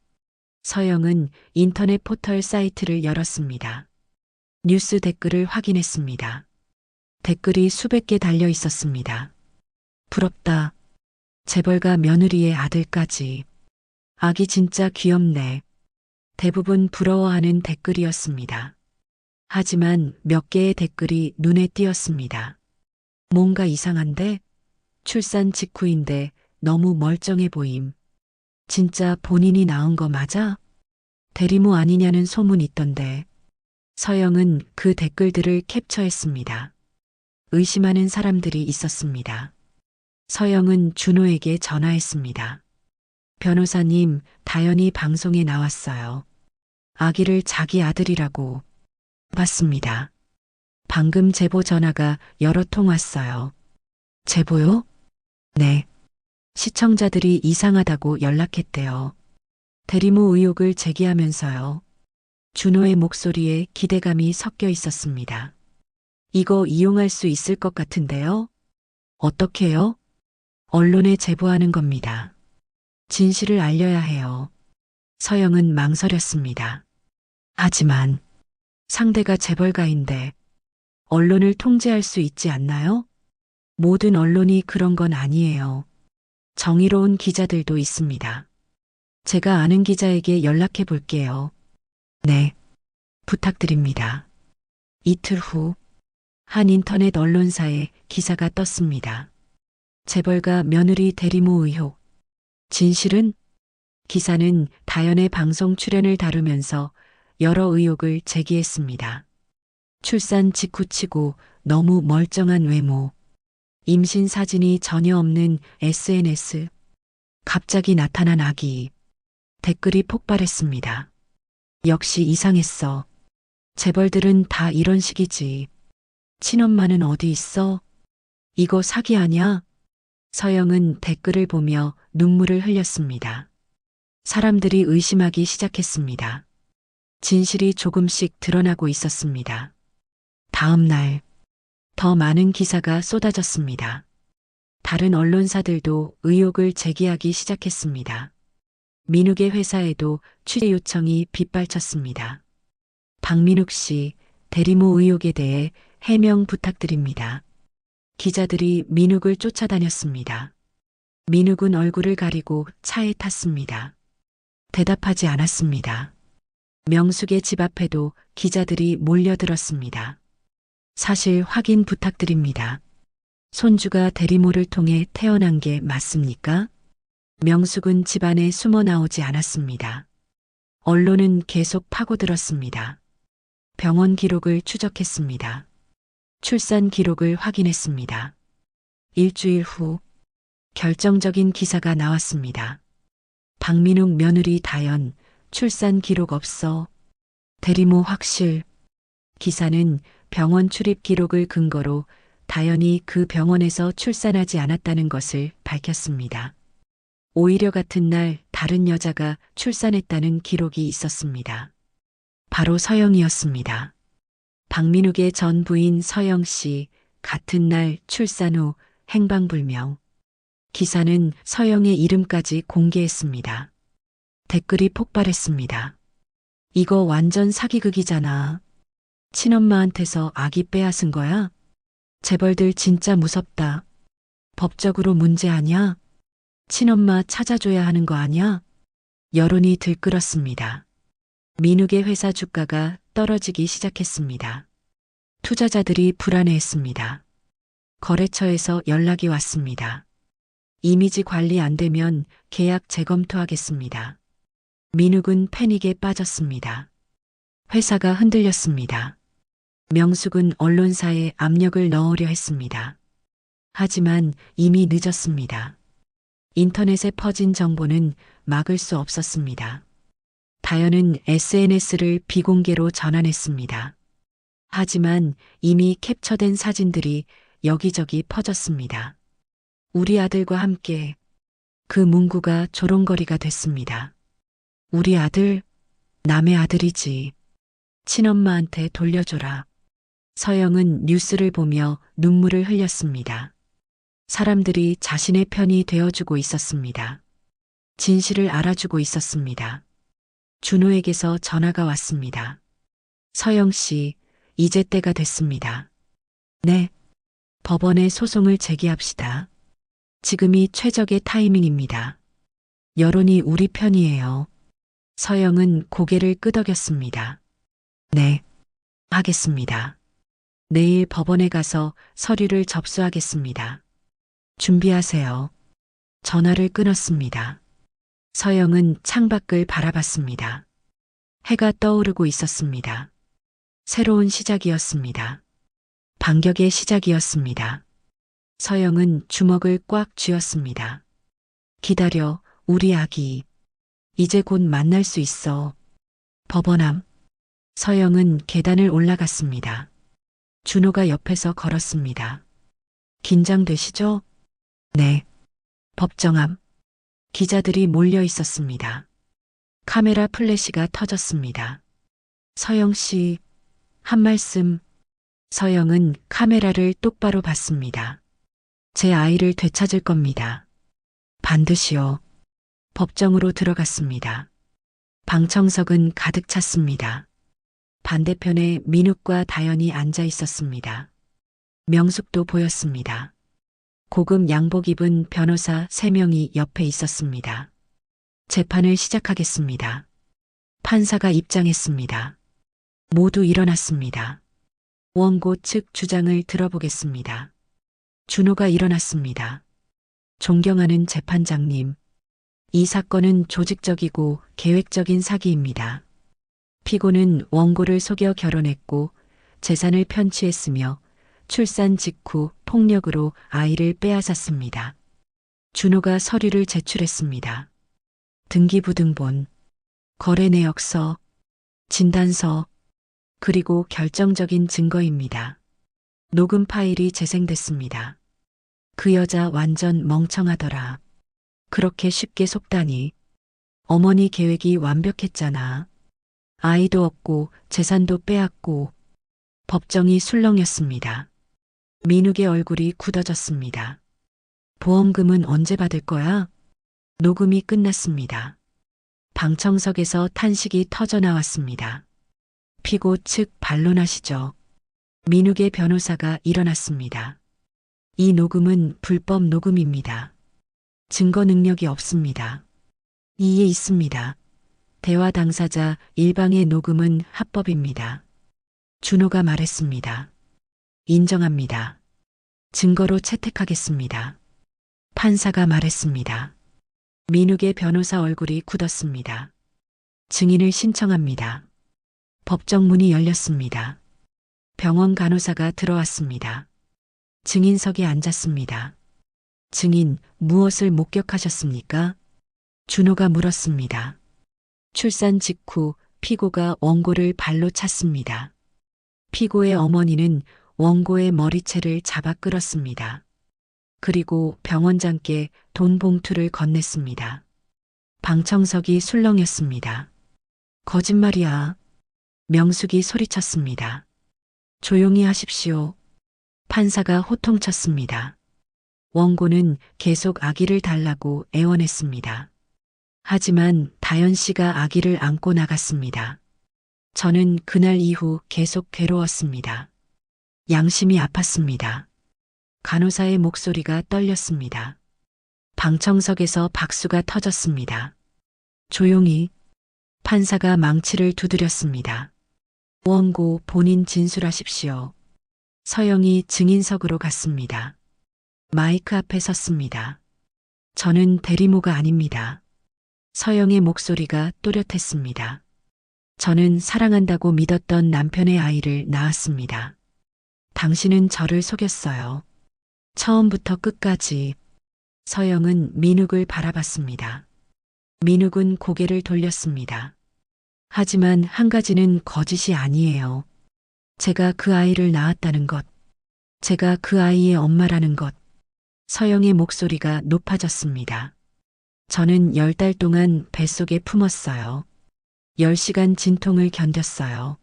서영은 인터넷 포털 사이트를 열었습니다. 뉴스 댓글을 확인했습니다. 댓글이 수백 개 달려 있었습니다. 부럽다. 재벌가 며느리의 아들까지. 아기 진짜 귀엽네. 대부분 부러워하는 댓글이었습니다. 하지만 몇 개의 댓글이 눈에 띄었습니다. 뭔가 이상한데? 출산 직후인데 너무 멀쩡해 보임. 진짜 본인이 낳은 거 맞아? 대리모 아니냐는 소문 있던데. 서영은 그 댓글들을 캡처했습니다. 의심하는 사람들이 있었습니다. 서영은 준호에게 전화했습니다. 변호사님, 다연이 방송에 나왔어요. 아기를 자기 아들이라고. 맞습니다. 방금 제보 전화가 여러 통 왔어요. 제보요? 네. 시청자들이 이상하다고 연락했대요. 대리모 의혹을 제기하면서요. 준호의 목소리에 기대감이 섞여 있었습니다. 이거 이용할 수 있을 것 같은데요? 어떻게요? 언론에 제보하는 겁니다. 진실을 알려야 해요. 서영은 망설였습니다. 하지만 상대가 재벌가인데 언론을 통제할 수 있지 않나요? 모든 언론이 그런 건 아니에요. 정의로운 기자들도 있습니다. 제가 아는 기자에게 연락해 볼게요. 네, 부탁드립니다. 이틀 후, 한 인터넷 언론사에 기사가 떴습니다. 재벌가 며느리 대리모 의혹. 진실은? 기사는 다연의 방송 출연을 다루면서 여러 의혹을 제기했습니다. 출산 직후치고 너무 멀쩡한 외모. 임신 사진이 전혀 없는 SNS. 갑자기 나타난 아기. 댓글이 폭발했습니다. 역시 이상했어. 재벌들은 다 이런 식이지. 친엄마는 어디 있어? 이거 사기 아냐? 서영은 댓글을 보며 눈물을 흘렸습니다. 사람들이 의심하기 시작했습니다. 진실이 조금씩 드러나고 있었습니다. 다음 날, 더 많은 기사가 쏟아졌습니다. 다른 언론사들도 의혹을 제기하기 시작했습니다. 민욱의 회사에도 취재 요청이 빗발쳤습니다. 박민욱 씨, 대리모 의혹에 대해 해명 부탁드립니다. 기자들이 민욱을 쫓아다녔습니다. 민욱은 얼굴을 가리고 차에 탔습니다. 대답하지 않았습니다. 명숙의 집 앞에도 기자들이 몰려들었습니다. 사실 확인 부탁드립니다. 손주가 대리모를 통해 태어난 게 맞습니까? 명숙은 집안에 숨어 나오지 않았습니다. 언론은 계속 파고들었습니다. 병원 기록을 추적했습니다. 출산 기록을 확인했습니다. 일주일 후 결정적인 기사가 나왔습니다. 박민욱 며느리 다연 출산 기록 없어. 대리모 확실. 기사는 병원 출입 기록을 근거로 다연이 그 병원에서 출산하지 않았다는 것을 밝혔습니다. 오히려 같은 날 다른 여자가 출산했다는 기록이 있었습니다. 바로 서영이었습니다. 박민욱의 전 부인 서영 씨, 같은 날 출산 후 행방불명. 기사는 서영의 이름까지 공개했습니다. 댓글이 폭발했습니다. 이거 완전 사기극이잖아. 친엄마한테서 아기 빼앗은 거야? 재벌들 진짜 무섭다. 법적으로 문제 아냐? 친엄마 찾아줘야 하는 거 아냐? 여론이 들끓었습니다. 민욱의 회사 주가가 떨어지기 시작했습니다. 투자자들이 불안해했습니다. 거래처에서 연락이 왔습니다. 이미지 관리 안 되면 계약 재검토하겠습니다. 민욱은 패닉에 빠졌습니다. 회사가 흔들렸습니다. 명숙은 언론사에 압력을 넣으려 했습니다. 하지만 이미 늦었습니다. 인터넷에 퍼진 정보는 막을 수 없었습니다. 다연은 SNS를 비공개로 전환했습니다. 하지만 이미 캡처된 사진들이 여기저기 퍼졌습니다. 우리 아들과 함께. 그 문구가 조롱거리가 됐습니다. 우리 아들? 남의 아들이지. 친엄마한테 돌려줘라. 서영은 뉴스를 보며 눈물을 흘렸습니다. 사람들이 자신의 편이 되어주고 있었습니다. 진실을 알아주고 있었습니다. 준호에게서 전화가 왔습니다. 서영 씨, 이제 때가 됐습니다. 네. 법원에 소송을 제기합시다. 지금이 최적의 타이밍입니다. 여론이 우리 편이에요. 서영은 고개를 끄덕였습니다. 네. 하겠습니다. 내일 법원에 가서 서류를 접수하겠습니다. 준비하세요. 전화를 끊었습니다. 서영은 창밖을 바라봤습니다. 해가 떠오르고 있었습니다. 새로운 시작이었습니다. 반격의 시작이었습니다. 서영은 주먹을 꽉 쥐었습니다. 기다려, 우리 아기. 이제 곧 만날 수 있어. 법원 앞. 서영은 계단을 올라갔습니다. 준호가 옆에서 걸었습니다. 긴장되시죠? 네. 법정 앞. 기자들이 몰려 있었습니다. 카메라 플래시가 터졌습니다. 서영 씨, 한 말씀. 서영은 카메라를 똑바로 봤습니다. 제 아이를 되찾을 겁니다. 반드시요. 법정으로 들어갔습니다. 방청석은 가득 찼습니다. 반대편에 민욱과 다연이 앉아 있었습니다. 명숙도 보였습니다. 고급 양복 입은 변호사 3명이 옆에 있었습니다. 재판을 시작하겠습니다. 판사가 입장했습니다. 모두 일어났습니다. 원고 측 주장을 들어보겠습니다. 준호가 일어났습니다. 존경하는 재판장님, 이 사건은 조직적이고 계획적인 사기입니다. 피고는 원고를 속여 결혼했고 재산을 편취했으며 출산 직후 폭력으로 아이를 빼앗았습니다. 준호가 서류를 제출했습니다. 등기부등본, 거래 내역서, 진단서, 그리고 결정적인 증거입니다. 녹음 파일이 재생됐습니다. 그 여자 완전 멍청하더라. 그렇게 쉽게 속다니. 어머니 계획이 완벽했잖아. 아이도 없고 재산도 빼앗고. 법정이 술렁였습니다. 민욱의 얼굴이 굳어졌습니다. 보험금은 언제 받을 거야? 녹음이 끝났습니다. 방청석에서 탄식이 터져 나왔습니다. 피고 측 반론하시죠. 민욱의 변호사가 일어났습니다. 이 녹음은 불법 녹음입니다. 증거 능력이 없습니다. 이에 있습니다. 대화 당사자 일방의 녹음은 합법입니다. 준호가 말했습니다. 인정합니다. 증거로 채택하겠습니다. 판사가 말했습니다. 민욱의 변호사 얼굴이 굳었습니다. 증인을 신청합니다. 법정 문이 열렸습니다. 병원 간호사가 들어왔습니다. 증인석에 앉았습니다. 증인, 무엇을 목격하셨습니까? 준호가 물었습니다. 출산 직후 피고가 원고를 발로 찼습니다. 피고의 어머니는 원고의 머리채를 잡아 끌었습니다. 그리고 병원장께 돈 봉투를 건넸습니다. 방청석이 술렁였습니다. 거짓말이야. 명숙이 소리쳤습니다. 조용히 하십시오. 판사가 호통쳤습니다. 원고는 계속 아기를 달라고 애원했습니다. 하지만 다연 씨가 아기를 안고 나갔습니다. 저는 그날 이후 계속 괴로웠습니다. 양심이 아팠습니다. 간호사의 목소리가 떨렸습니다. 방청석에서 박수가 터졌습니다. 조용히. 판사가 망치를 두드렸습니다. 원고 본인 진술하십시오. 서영이 증인석으로 갔습니다. 마이크 앞에 섰습니다. 저는 대리모가 아닙니다. 서영의 목소리가 또렷했습니다. 저는 사랑한다고 믿었던 남편의 아이를 낳았습니다. 당신은 저를 속였어요. 처음부터 끝까지. 서영은 민욱을 바라봤습니다. 민욱은 고개를 돌렸습니다. 하지만 한 가지는 거짓이 아니에요. 제가 그 아이를 낳았다는 것. 제가 그 아이의 엄마라는 것. 서영의 목소리가 높아졌습니다. 저는 10달 동안 뱃속에 품었어요. 10시간 진통을 견뎠어요.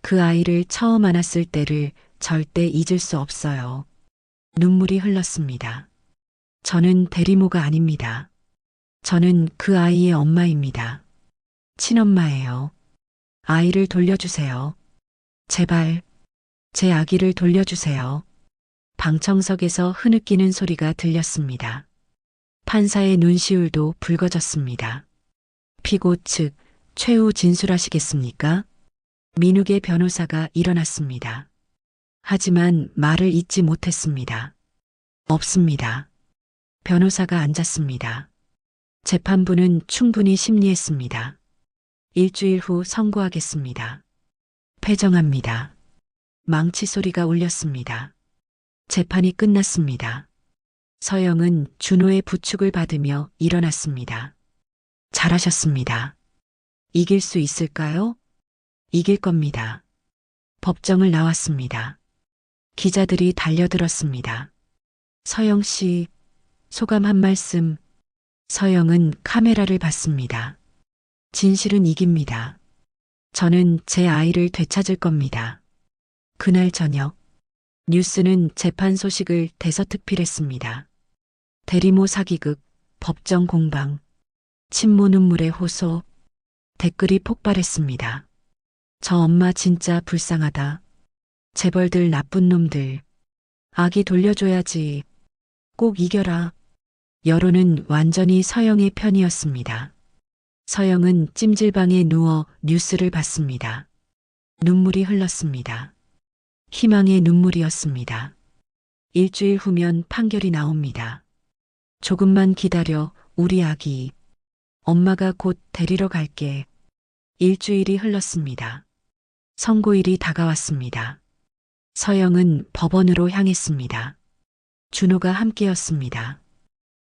그 아이를 처음 안았을 때를 절대 잊을 수 없어요. 눈물이 흘렀습니다. 저는 대리모가 아닙니다. 저는 그 아이의 엄마입니다. 친엄마예요. 아이를 돌려주세요. 제발, 제 아기를 돌려주세요. 방청석에서 흐느끼는 소리가 들렸습니다. 판사의 눈시울도 붉어졌습니다. 피고 측, 최후 진술하시겠습니까? 민욱의 변호사가 일어났습니다. 하지만 말을 잇지 못했습니다. 없습니다. 변호사가 앉았습니다. 재판부는 충분히 심리했습니다. 일주일 후 선고하겠습니다. 패정합니다. 망치 소리가 울렸습니다. 재판이 끝났습니다. 서영은 준호의 부축을 받으며 일어났습니다. 잘하셨습니다. 이길 수 있을까요? 이길 겁니다. 법정을 나왔습니다. 기자들이 달려들었습니다. 서영 씨, 소감 한 말씀. 서영은 카메라를 봤습니다. 진실은 이깁니다. 저는 제 아이를 되찾을 겁니다. 그날 저녁, 뉴스는 재판 소식을 대서특필했습니다. 대리모 사기극, 법정 공방, 친모 눈물의 호소, 댓글이 폭발했습니다. 저 엄마 진짜 불쌍하다. 재벌들 나쁜 놈들. 아기 돌려줘야지. 꼭 이겨라. 여론은 완전히 서영의 편이었습니다. 서영은 찜질방에 누워 뉴스를 봤습니다. 눈물이 흘렀습니다. 희망의 눈물이었습니다. 일주일 후면 판결이 나옵니다. 조금만 기다려, 우리 아기. 엄마가 곧 데리러 갈게. 일주일이 흘렀습니다. 선고일이 다가왔습니다. 서영은 법원으로 향했습니다. 준호가 함께였습니다.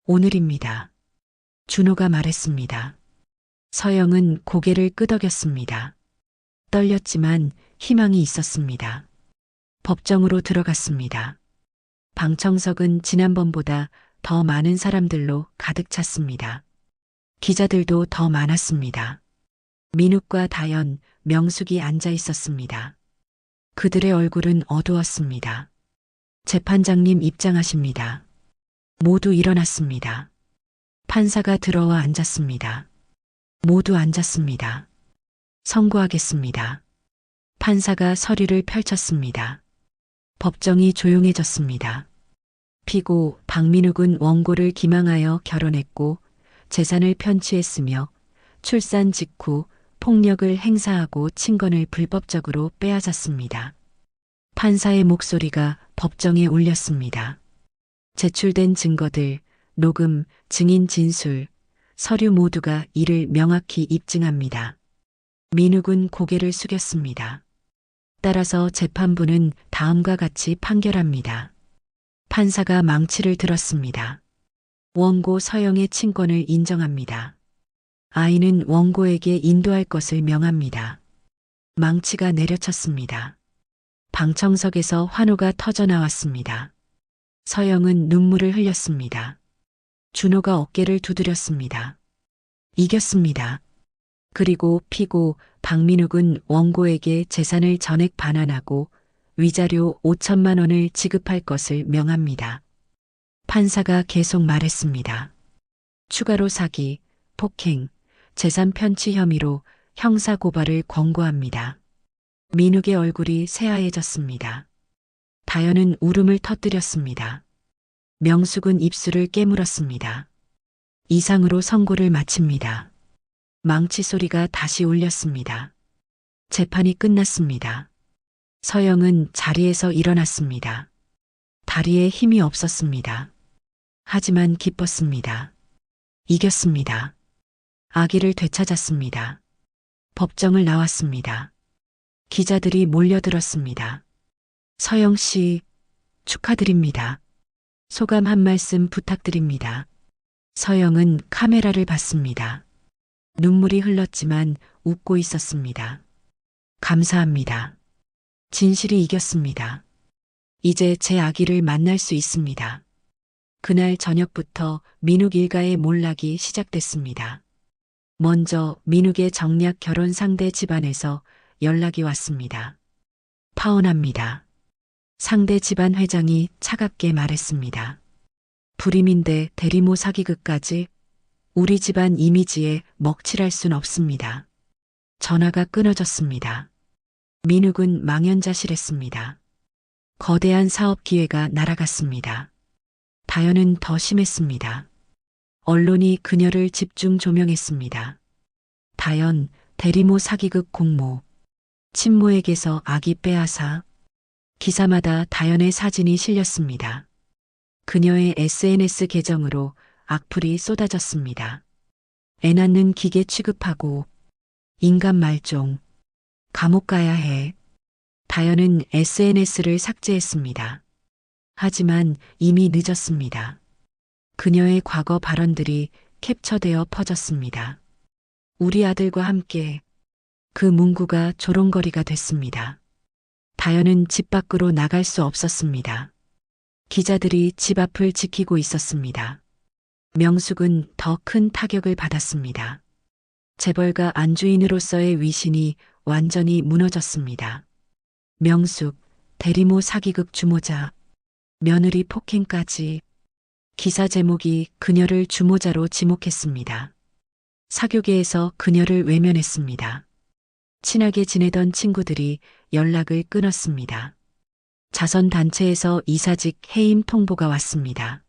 오늘입니다. 준호가 말했습니다. 서영은 고개를 끄덕였습니다. 떨렸지만 희망이 있었습니다. 법정으로 들어갔습니다. 방청석은 지난번보다 더 많은 사람들로 가득 찼습니다. 기자들도 더 많았습니다. 민욱과 다연, 명숙이 앉아 있었습니다. 그들의 얼굴은 어두웠습니다. 재판장님 입장하십니다. 모두 일어났습니다. 판사가 들어와 앉았습니다. 모두 앉았습니다. 선고하겠습니다. 판사가 서류를 펼쳤습니다. 법정이 조용해졌습니다. 피고 박민욱은 원고를 기망하여 결혼했고 재산을 편취했으며 출산 직후 폭력을 행사하고 친권을 불법적으로 빼앗았습니다. 판사의 목소리가 법정에 울렸습니다. 제출된 증거들, 녹음, 증인 진술, 서류 모두가 이를 명확히 입증합니다. 민욱은 고개를 숙였습니다. 따라서 재판부는 다음과 같이 판결합니다. 판사가 망치를 들었습니다. 원고 서영의 친권을 인정합니다. 아이는 원고에게 인도할 것을 명합니다. 망치가 내려쳤습니다. 방청석에서 환호가 터져 나왔습니다. 서영은 눈물을 흘렸습니다. 준호가 어깨를 두드렸습니다. 이겼습니다. 그리고 피고 박민욱은 원고에게 재산을 전액 반환하고 위자료 5천만 원을 지급할 것을 명합니다. 판사가 계속 말했습니다. 추가로 사기, 폭행, 재산 편취 혐의로 형사 고발을 권고합니다. 민욱의 얼굴이 새하얘졌습니다. 다현은 울음을 터뜨렸습니다. 명숙은 입술을 깨물었습니다. 이상으로 선고를 마칩니다. 망치 소리가 다시 울렸습니다. 재판이 끝났습니다. 서영은 자리에서 일어났습니다. 다리에 힘이 없었습니다. 하지만 기뻤습니다. 이겼습니다. 아기를 되찾았습니다. 법정을 나왔습니다. 기자들이 몰려들었습니다. 서영 씨, 축하드립니다. 소감 한 말씀 부탁드립니다. 서영은 카메라를 봤습니다. 눈물이 흘렀지만 웃고 있었습니다. 감사합니다. 진실이 이겼습니다. 이제 제 아기를 만날 수 있습니다. 그날 저녁부터 민욱 일가의 몰락이 시작됐습니다. 먼저 민욱의 정략 결혼 상대 집안에서 연락이 왔습니다. 파혼합니다. 상대 집안 회장이 차갑게 말했습니다. 불임인데 대리모 사기극까지 우리 집안 이미지에 먹칠할 순 없습니다. 전화가 끊어졌습니다. 민욱은 망연자실했습니다. 거대한 사업 기회가 날아갔습니다. 다현은 더 심했습니다. 언론이 그녀를 집중 조명했습니다. 다현, 대리모 사기극 공모, 친모에게서 아기 빼앗아. 기사마다 다현의 사진이 실렸습니다. 그녀의 SNS 계정으로 악플이 쏟아졌습니다. 애 낳는 기계 취급하고 인간 말종, 감옥 가야 해. 다현은 SNS를 삭제했습니다. 하지만 이미 늦었습니다. 그녀의 과거 발언들이 캡처되어 퍼졌습니다. 우리 아들과 함께 그 문구가 조롱거리가 됐습니다. 다현은 집 밖으로 나갈 수 없었습니다. 기자들이 집 앞을 지키고 있었습니다. 명숙은 더 큰 타격을 받았습니다. 재벌가 안주인으로서의 위신이 완전히 무너졌습니다. 명숙, 대리모 사기극 주모자, 며느리 폭행까지. 기사 제목이 그녀를 주모자로 지목했습니다. 사교계에서 그녀를 외면했습니다. 친하게 지내던 친구들이 연락을 끊었습니다. 자선단체에서 이사직 해임 통보가 왔습니다.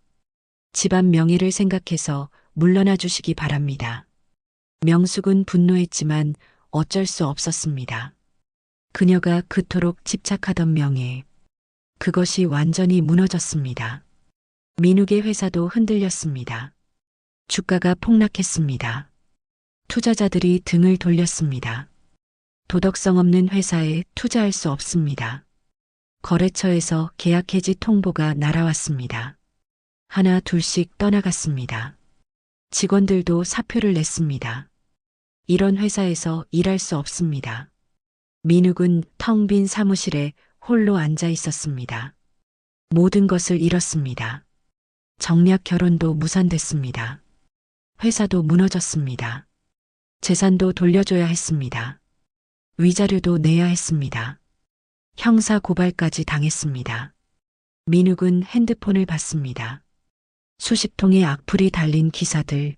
집안 명예를 생각해서 물러나 주시기 바랍니다. 명숙은 분노했지만 어쩔 수 없었습니다. 그녀가 그토록 집착하던 명예, 그것이 완전히 무너졌습니다. 민욱의 회사도 흔들렸습니다. 주가가 폭락했습니다. 투자자들이 등을 돌렸습니다. 도덕성 없는 회사에 투자할 수 없습니다. 거래처에서 계약 해지 통보가 날아왔습니다. 하나 둘씩 떠나갔습니다. 직원들도 사표를 냈습니다. 이런 회사에서 일할 수 없습니다. 민욱은 텅 빈 사무실에 홀로 앉아 있었습니다. 모든 것을 잃었습니다. 정략 결혼도 무산됐습니다. 회사도 무너졌습니다. 재산도 돌려줘야 했습니다. 위자료도 내야 했습니다. 형사 고발까지 당했습니다. 민욱은 핸드폰을 봤습니다. 수십 통의 악플이 달린 기사들,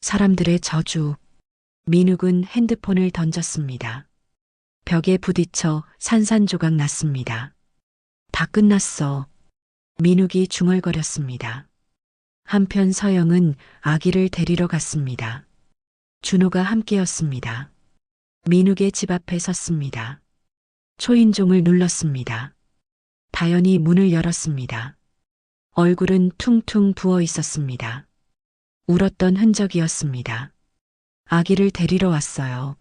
사람들의 저주. 민욱은 핸드폰을 던졌습니다. 벽에 부딪혀 산산조각 났습니다. 다 끝났어. 민욱이 중얼거렸습니다. 한편 서영은 아기를 데리러 갔습니다. 준호가 함께였습니다. 민욱의 집 앞에 섰습니다. 초인종을 눌렀습니다. 다연이 문을 열었습니다. 얼굴은 퉁퉁 부어 있었습니다. 울었던 흔적이었습니다. 아기를 데리러 왔어요.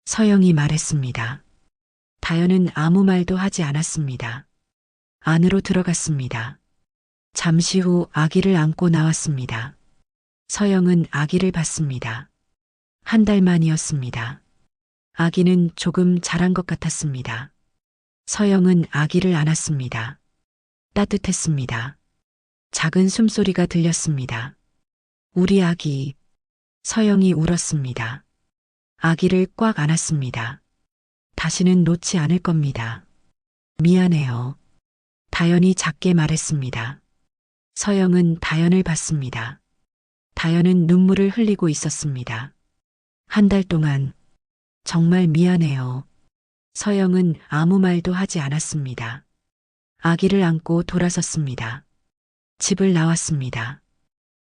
서영이 말했습니다. 다연은 아무 말도 하지 않았습니다. 안으로 들어갔습니다. 잠시 후 아기를 안고 나왔습니다. 서영은 아기를 봤습니다. 한 달 만이었습니다. 아기는 조금 자란 것 같았습니다. 서영은 아기를 안았습니다. 따뜻했습니다. 작은 숨소리가 들렸습니다. 우리 아기. 서영이 울었습니다. 아기를 꽉 안았습니다. 다시는 놓지 않을 겁니다. 미안해요. 다연이 작게 말했습니다. 서영은 다연을 봤습니다. 다연은 눈물을 흘리고 있었습니다. 한 달 동안 정말 미안해요. 서영은 아무 말도 하지 않았습니다. 아기를 안고 돌아섰습니다. 집을 나왔습니다.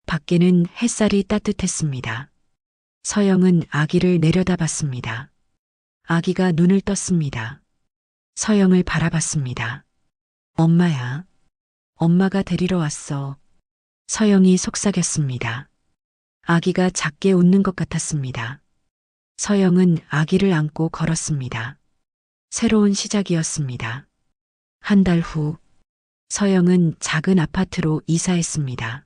밖에는 햇살이 따뜻했습니다. 서영은 아기를 내려다봤습니다. 아기가 눈을 떴습니다. 서영을 바라봤습니다. 엄마야. 엄마가 데리러 왔어. 서영이 속삭였습니다. 아기가 작게 웃는 것 같았습니다. 서영은 아기를 안고 걸었습니다. 새로운 시작이었습니다. 한 달 후, 서영은 작은 아파트로 이사했습니다.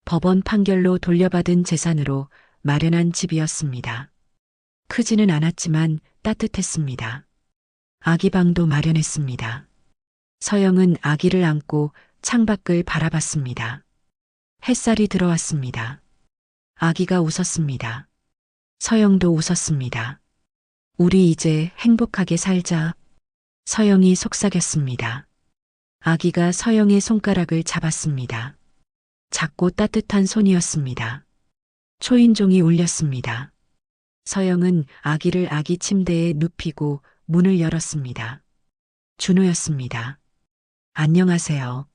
법원 판결로 돌려받은 재산으로 마련한 집이었습니다. 크지는 않았지만 따뜻했습니다. 아기 방도 마련했습니다. 서영은 아기를 안고 창밖을 바라봤습니다. 햇살이 들어왔습니다. 아기가 웃었습니다. 서영도 웃었습니다. 우리 이제 행복하게 살자. 서영이 속삭였습니다. 아기가 서영의 손가락을 잡았습니다. 작고 따뜻한 손이었습니다. 초인종이 울렸습니다. 서영은 아기를 아기 침대에 눕히고 문을 열었습니다. 준호였습니다. 안녕하세요.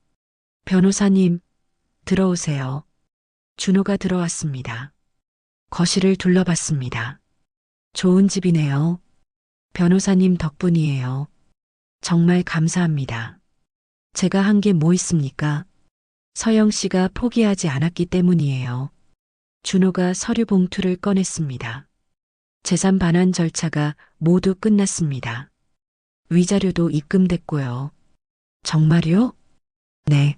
변호사님, 들어오세요. 준호가 들어왔습니다. 거실을 둘러봤습니다. 좋은 집이네요. 변호사님 덕분이에요. 정말 감사합니다. 제가 한 게 뭐 있습니까? 서영 씨가 포기하지 않았기 때문이에요. 준호가 서류 봉투를 꺼냈습니다. 재산 반환 절차가 모두 끝났습니다. 위자료도 입금됐고요. 정말요? 네.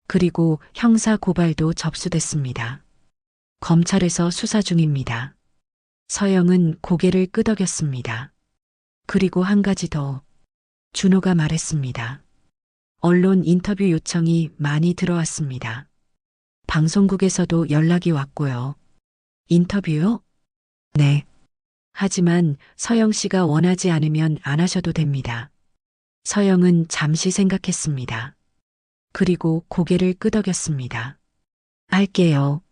그리고 형사 고발도 접수됐습니다. 검찰에서 수사 중입니다. 서영은 고개를 끄덕였습니다. 그리고 한 가지 더. 준호가 말했습니다. 언론 인터뷰 요청이 많이 들어왔습니다. 방송국에서도 연락이 왔고요. 인터뷰요? 네. 하지만 서영 씨가 원하지 않으면 안 하셔도 됩니다. 서영은 잠시 생각했습니다. 그리고 고개를 끄덕였습니다. 할게요.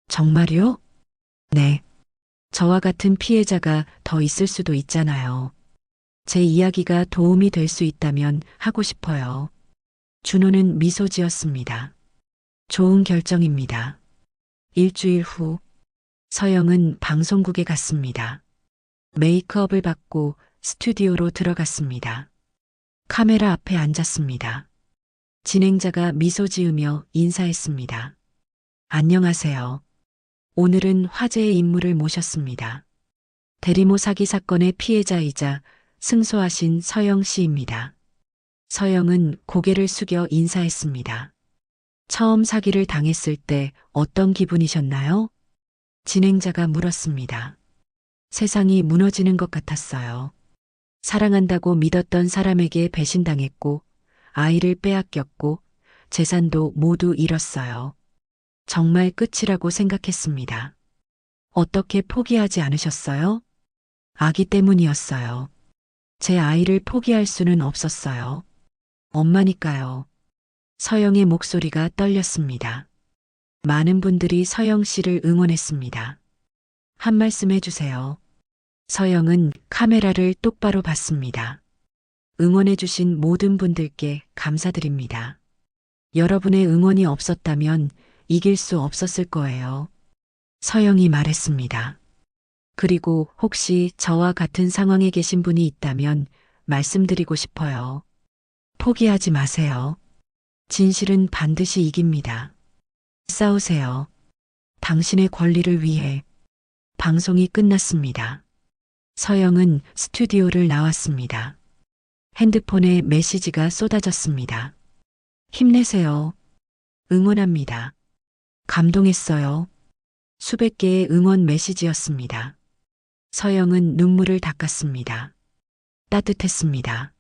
정말요? 네. 저와 같은 피해자가 더 있을 수도 있잖아요. 제 이야기가 도움이 될 수 있다면 하고 싶어요. 준호는 미소 지었습니다. 좋은 결정입니다. 일주일 후, 서영은 방송국에 갔습니다. 메이크업을 받고 스튜디오로 들어갔습니다. 카메라 앞에 앉았습니다. 진행자가 미소 지으며 인사했습니다. 안녕하세요. 오늘은 화제의 인물을 모셨습니다. 대리모 사기 사건의 피해자이자 승소하신 서영 씨입니다. 서영은 고개를 숙여 인사했습니다. 처음 사기를 당했을 때 어떤 기분이셨나요? 진행자가 물었습니다. 세상이 무너지는 것 같았어요. 사랑한다고 믿었던 사람에게 배신당했고, 아이를 빼앗겼고, 재산도 모두 잃었어요. 정말 끝이라고 생각했습니다. 어떻게 포기하지 않으셨어요? 아기 때문이었어요. 제 아이를 포기할 수는 없었어요. 엄마니까요. 서영의 목소리가 떨렸습니다. 많은 분들이 서영 씨를 응원했습니다. 한 말씀 해주세요. 서영은 카메라를 똑바로 봤습니다. 응원해주신 모든 분들께 감사드립니다. 여러분의 응원이 없었다면 이길 수 없었을 거예요. 서영이 말했습니다. 그리고 혹시 저와 같은 상황에 계신 분이 있다면 말씀드리고 싶어요. 포기하지 마세요. 진실은 반드시 이깁니다. 싸우세요. 당신의 권리를 위해. 방송이 끝났습니다. 서영은 스튜디오를 나왔습니다. 핸드폰에 메시지가 쏟아졌습니다. 힘내세요. 응원합니다. 감동했어요. 수백 개의 응원 메시지였습니다. 서영은 눈물을 닦았습니다. 따뜻했습니다.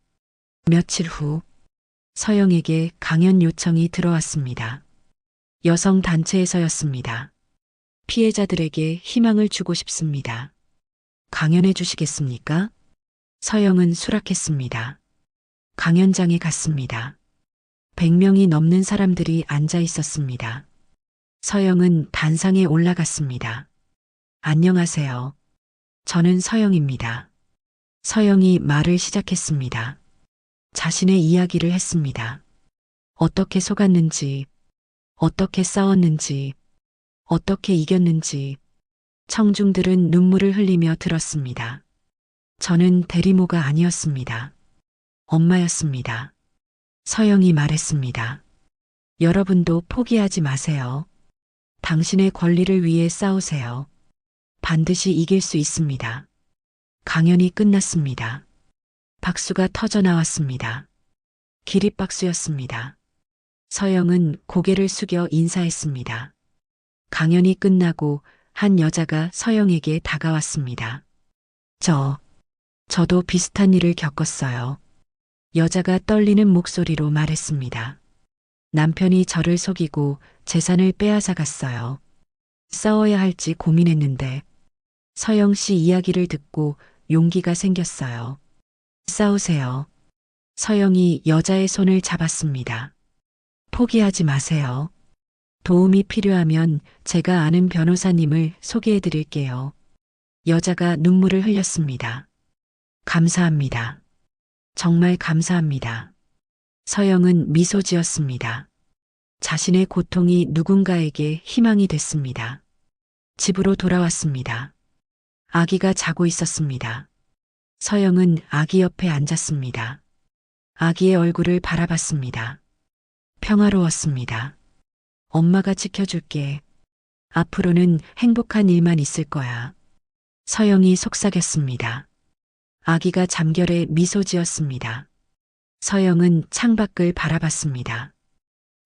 며칠 후 서영에게 강연 요청이 들어왔습니다. 여성 단체에서였습니다. 피해자들에게 희망을 주고 싶습니다. 강연해 주시겠습니까? 서영은 수락했습니다. 강연장에 갔습니다. 100명이 넘는 사람들이 앉아 있었습니다. 서영은 단상에 올라갔습니다. 안녕하세요. 저는 서영입니다. 서영이 말을 시작했습니다. 자신의 이야기를 했습니다. 어떻게 속았는지, 어떻게 싸웠는지, 어떻게 이겼는지. 청중들은 눈물을 흘리며 들었습니다. 저는 대리모가 아니었습니다. 엄마였습니다. 서영이 말했습니다. 여러분도 포기하지 마세요. 당신의 권리를 위해 싸우세요. 반드시 이길 수 있습니다. 강연이 끝났습니다. 박수가 터져 나왔습니다. 기립박수였습니다. 서영은 고개를 숙여 인사했습니다. 강연이 끝나고 한 여자가 서영에게 다가왔습니다. 저도 비슷한 일을 겪었어요. 여자가 떨리는 목소리로 말했습니다. 남편이 저를 속이고 재산을 빼앗아 갔어요. 싸워야 할지 고민했는데 서영 씨 이야기를 듣고 용기가 생겼어요. 싸우세요. 서영이 여자의 손을 잡았습니다. 포기하지 마세요. 도움이 필요하면 제가 아는 변호사님을 소개해 드릴게요. 여자가 눈물을 흘렸습니다. 감사합니다. 정말 감사합니다. 서영은 미소 지었습니다. 자신의 고통이 누군가에게 희망이 됐습니다. 집으로 돌아왔습니다. 아기가 자고 있었습니다. 서영은 아기 옆에 앉았습니다. 아기의 얼굴을 바라봤습니다. 평화로웠습니다. 엄마가 지켜줄게. 앞으로는 행복한 일만 있을 거야. 서영이 속삭였습니다. 아기가 잠결에 미소 지었습니다. 서영은 창밖을 바라봤습니다.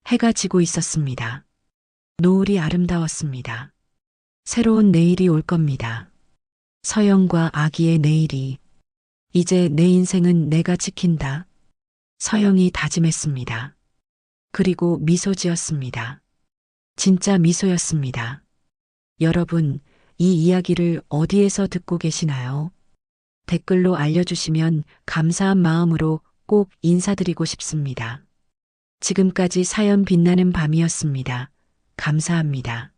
해가 지고 있었습니다. 노을이 아름다웠습니다. 새로운 내일이 올 겁니다. 서영과 아기의 내일이. 이제 내 인생은 내가 지킨다. 서영이 다짐했습니다. 그리고 미소 지었습니다. 진짜 미소였습니다. 여러분, 이 이야기를 어디에서 듣고 계시나요? 댓글로 알려주시면 감사한 마음으로 꼭 인사드리고 싶습니다. 지금까지 사연 빛나는 밤이었습니다. 감사합니다.